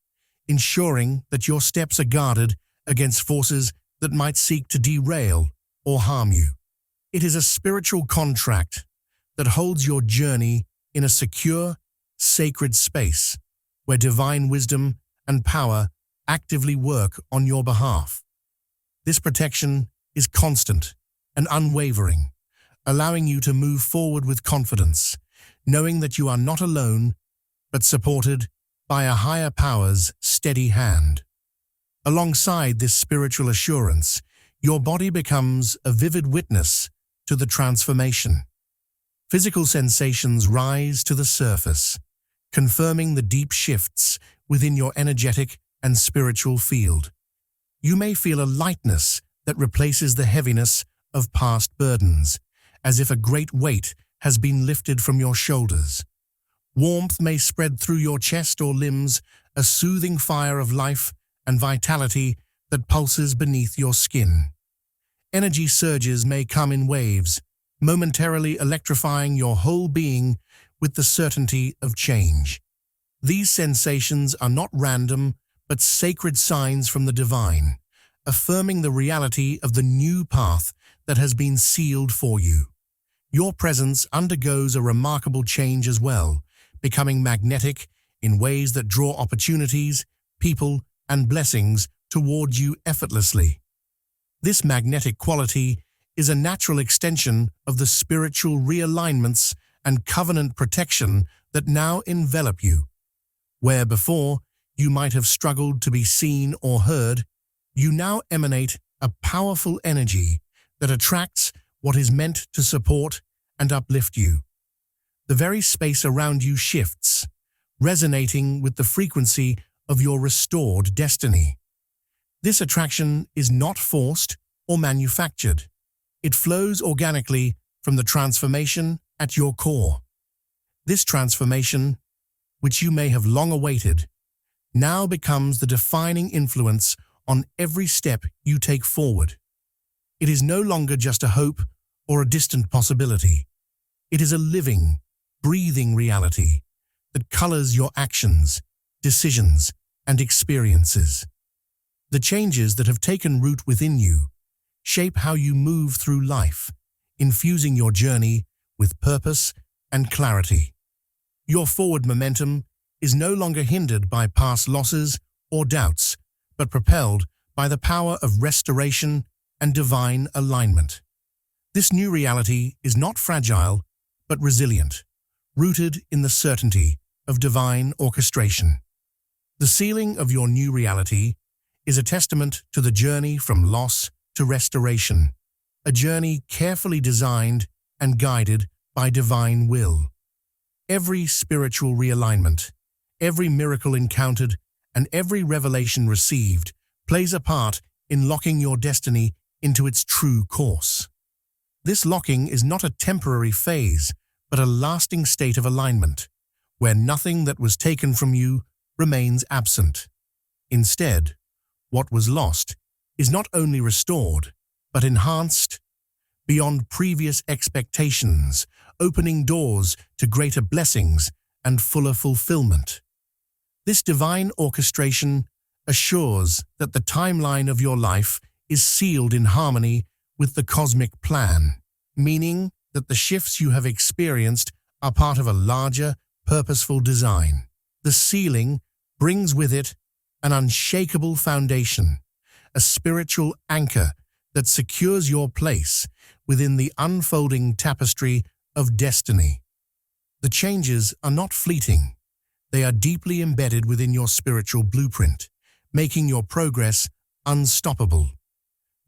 ensuring that your steps are guarded against forces that might seek to derail or harm you. It is a spiritual contract that holds your journey in a secure, sacred space where divine wisdom and power actively work on your behalf. This protection is constant and unwavering, allowing you to move forward with confidence, knowing that you are not alone, but supported by a higher power's steady hand. Alongside this spiritual assurance, your body becomes a vivid witness to the transformation. Physical sensations rise to the surface, confirming the deep shifts within your energetic and spiritual field. You may feel a lightness that replaces the heaviness of past burdens, as if a great weight has been lifted from your shoulders. Warmth may spread through your chest or limbs, a soothing fire of life and vitality that pulses beneath your skin. Energy surges may come in waves, momentarily electrifying your whole being with the certainty of change. These sensations are not random, but sacred signs from the divine, affirming the reality of the new path that has been sealed for you. Your presence undergoes a remarkable change as well, becoming magnetic in ways that draw opportunities, people, and blessings toward you effortlessly. This magnetic quality is a natural extension of the spiritual realignments and covenant protection that now envelop you. Where before you might have struggled to be seen or heard, you now emanate a powerful energy that attracts what is meant to support and uplift you. The very space around you shifts, resonating with the frequency of your restored destiny. This attraction is not forced or manufactured. It flows organically from the transformation at your core. This transformation, which you may have long awaited, now becomes the defining influence on every step you take forward. It is no longer just a hope or a distant possibility. It is a living, breathing reality that colors your actions, decisions, and experiences. The changes that have taken root within you shape how you move through life, infusing your journey with purpose and clarity. Your forward momentum is no longer hindered by past losses or doubts, but propelled by the power of restoration and divine alignment. This new reality is not fragile, but resilient, rooted in the certainty of divine orchestration. The sealing of your new reality is a testament to the journey from loss to restoration, a journey carefully designed and guided by divine will. Every spiritual realignment, every miracle encountered, and every revelation received plays a part in locking your destiny into its true course. This locking is not a temporary phase, but a lasting state of alignment, where nothing that was taken from you remains absent. Instead, what was lost is not only restored, but enhanced beyond previous expectations, opening doors to greater blessings and fuller fulfillment. This divine orchestration assures that the timeline of your life is sealed in harmony with the cosmic plan, meaning that the shifts you have experienced are part of a larger, purposeful design. The sealing brings with it an unshakable foundation, a spiritual anchor that secures your place within the unfolding tapestry of destiny. The changes are not fleeting. They are deeply embedded within your spiritual blueprint, making your progress unstoppable.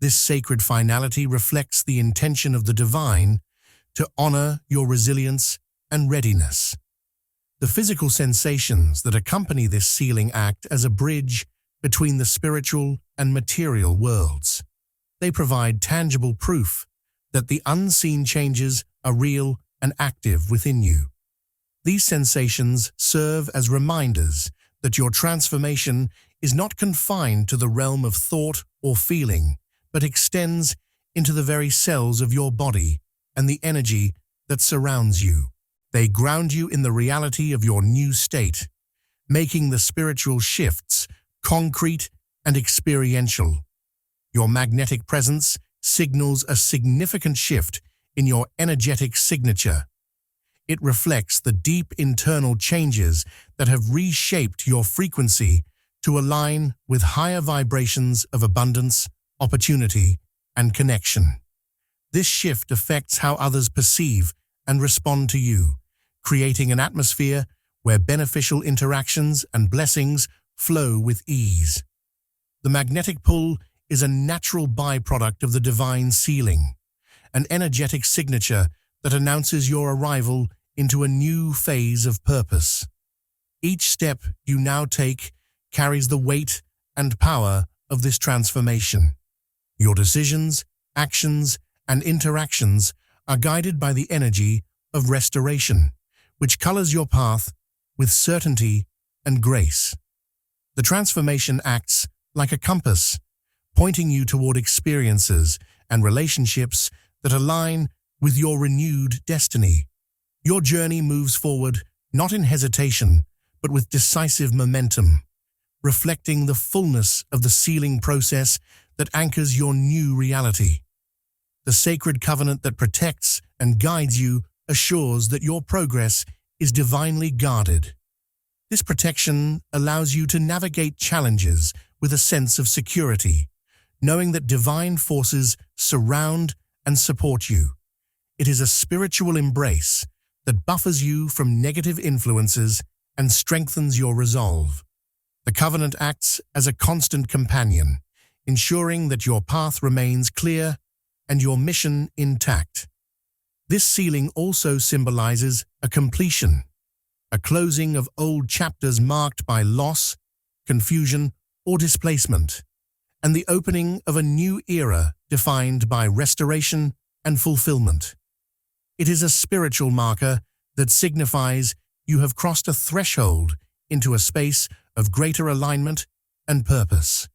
This sacred finality reflects the intention of the divine to honor your resilience and readiness. The physical sensations that accompany this sealing act as a bridge between the spiritual and material worlds. They provide tangible proof that the unseen changes are real and active within you. These sensations serve as reminders that your transformation is not confined to the realm of thought or feeling, but extends into the very cells of your body and the energy that surrounds you. They ground you in the reality of your new state, making the spiritual shifts concrete and experiential. Your magnetic presence signals a significant shift in your energetic signature. It reflects the deep internal changes that have reshaped your frequency to align with higher vibrations of abundance, opportunity, and connection. This shift affects how others perceive and respond to you, creating an atmosphere where beneficial interactions and blessings flow with ease. The magnetic pull is a natural byproduct of the divine sealing, an energetic signature that announces your arrival into a new phase of purpose. Each step you now take carries the weight and power of this transformation. Your decisions, actions, and interactions are guided by the energy of restoration, which colors your path with certainty and grace. The transformation acts like a compass, pointing you toward experiences and relationships that align with your renewed destiny. Your journey moves forward not in hesitation, but with decisive momentum, reflecting the fullness of the sealing process that anchors your new reality. The sacred covenant that protects and guides you assures that your progress is divinely guarded. This protection allows you to navigate challenges with a sense of security, knowing that divine forces surround and support you. It is a spiritual embrace that buffers you from negative influences and strengthens your resolve. The covenant acts as a constant companion, ensuring that your path remains clear and your mission intact. This sealing also symbolizes a completion, a closing of old chapters marked by loss, confusion, or displacement, and the opening of a new era defined by restoration and fulfillment. It is a spiritual marker that signifies you have crossed a threshold into a space of greater alignment and purpose.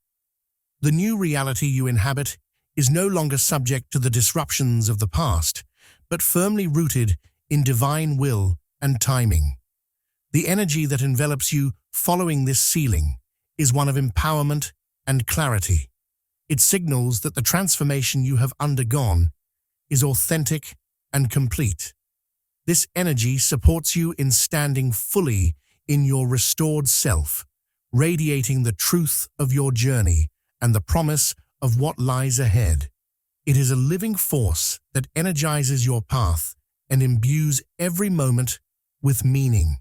The new reality you inhabit is no longer subject to the disruptions of the past, but firmly rooted in divine will and timing. The energy that envelops you following this sealing is one of empowerment and clarity. It signals that the transformation you have undergone is authentic and complete. This energy supports you in standing fully in your restored self, radiating the truth of your journey and the promise of what lies ahead. It is a living force that energizes your path and imbues every moment with meaning.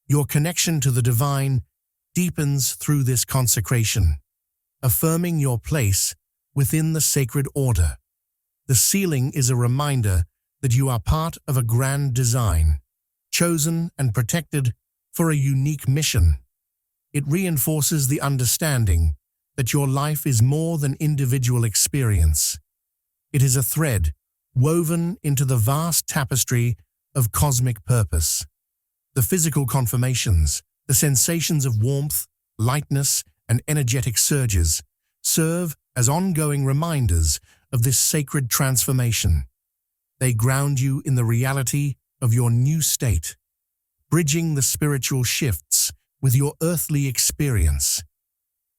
Your connection to the divine deepens through this consecration, affirming your place within the sacred order. The sealing is a reminder that you are part of a grand design, chosen and protected for a unique mission. It reinforces the understanding that your life is more than individual experience. It is a thread woven into the vast tapestry of cosmic purpose. The physical confirmations, the sensations of warmth, lightness, and energetic surges serve as ongoing reminders of this sacred transformation. They ground you in the reality of your new state, bridging the spiritual shifts with your earthly experience.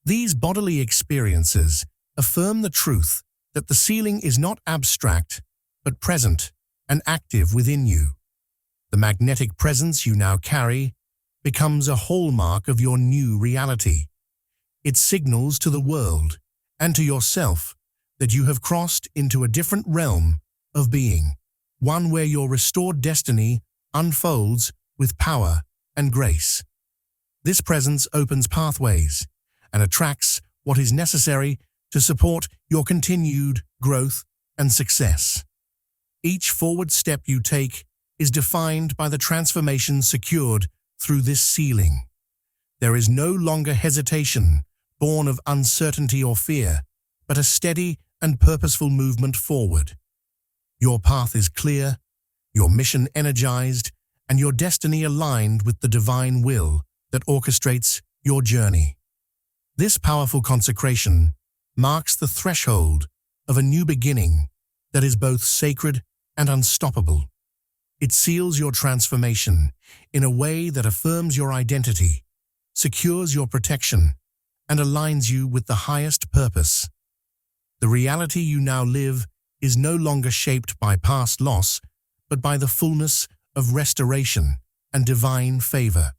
These bodily experiences affirm the truth that the sealing is not abstract, but present and active within you. The magnetic presence you now carry becomes a hallmark of your new reality. It signals to the world and to yourself that you have crossed into a different realm of being, one where your restored destiny unfolds with power and grace. This presence opens pathways and attracts what is necessary to support your continued growth and success. Each forward step you take is defined by the transformation secured through this sealing. There is no longer hesitation born of uncertainty or fear, but a steady and purposeful movement forward. Your path is clear, your mission energized, and your destiny aligned with the divine will that orchestrates your journey. This powerful consecration marks the threshold of a new beginning that is both sacred and unstoppable. It seals your transformation in a way that affirms your identity, secures your protection, and aligns you with the highest purpose. The reality you now live is no longer shaped by past loss, but by the fullness of restoration and divine favor.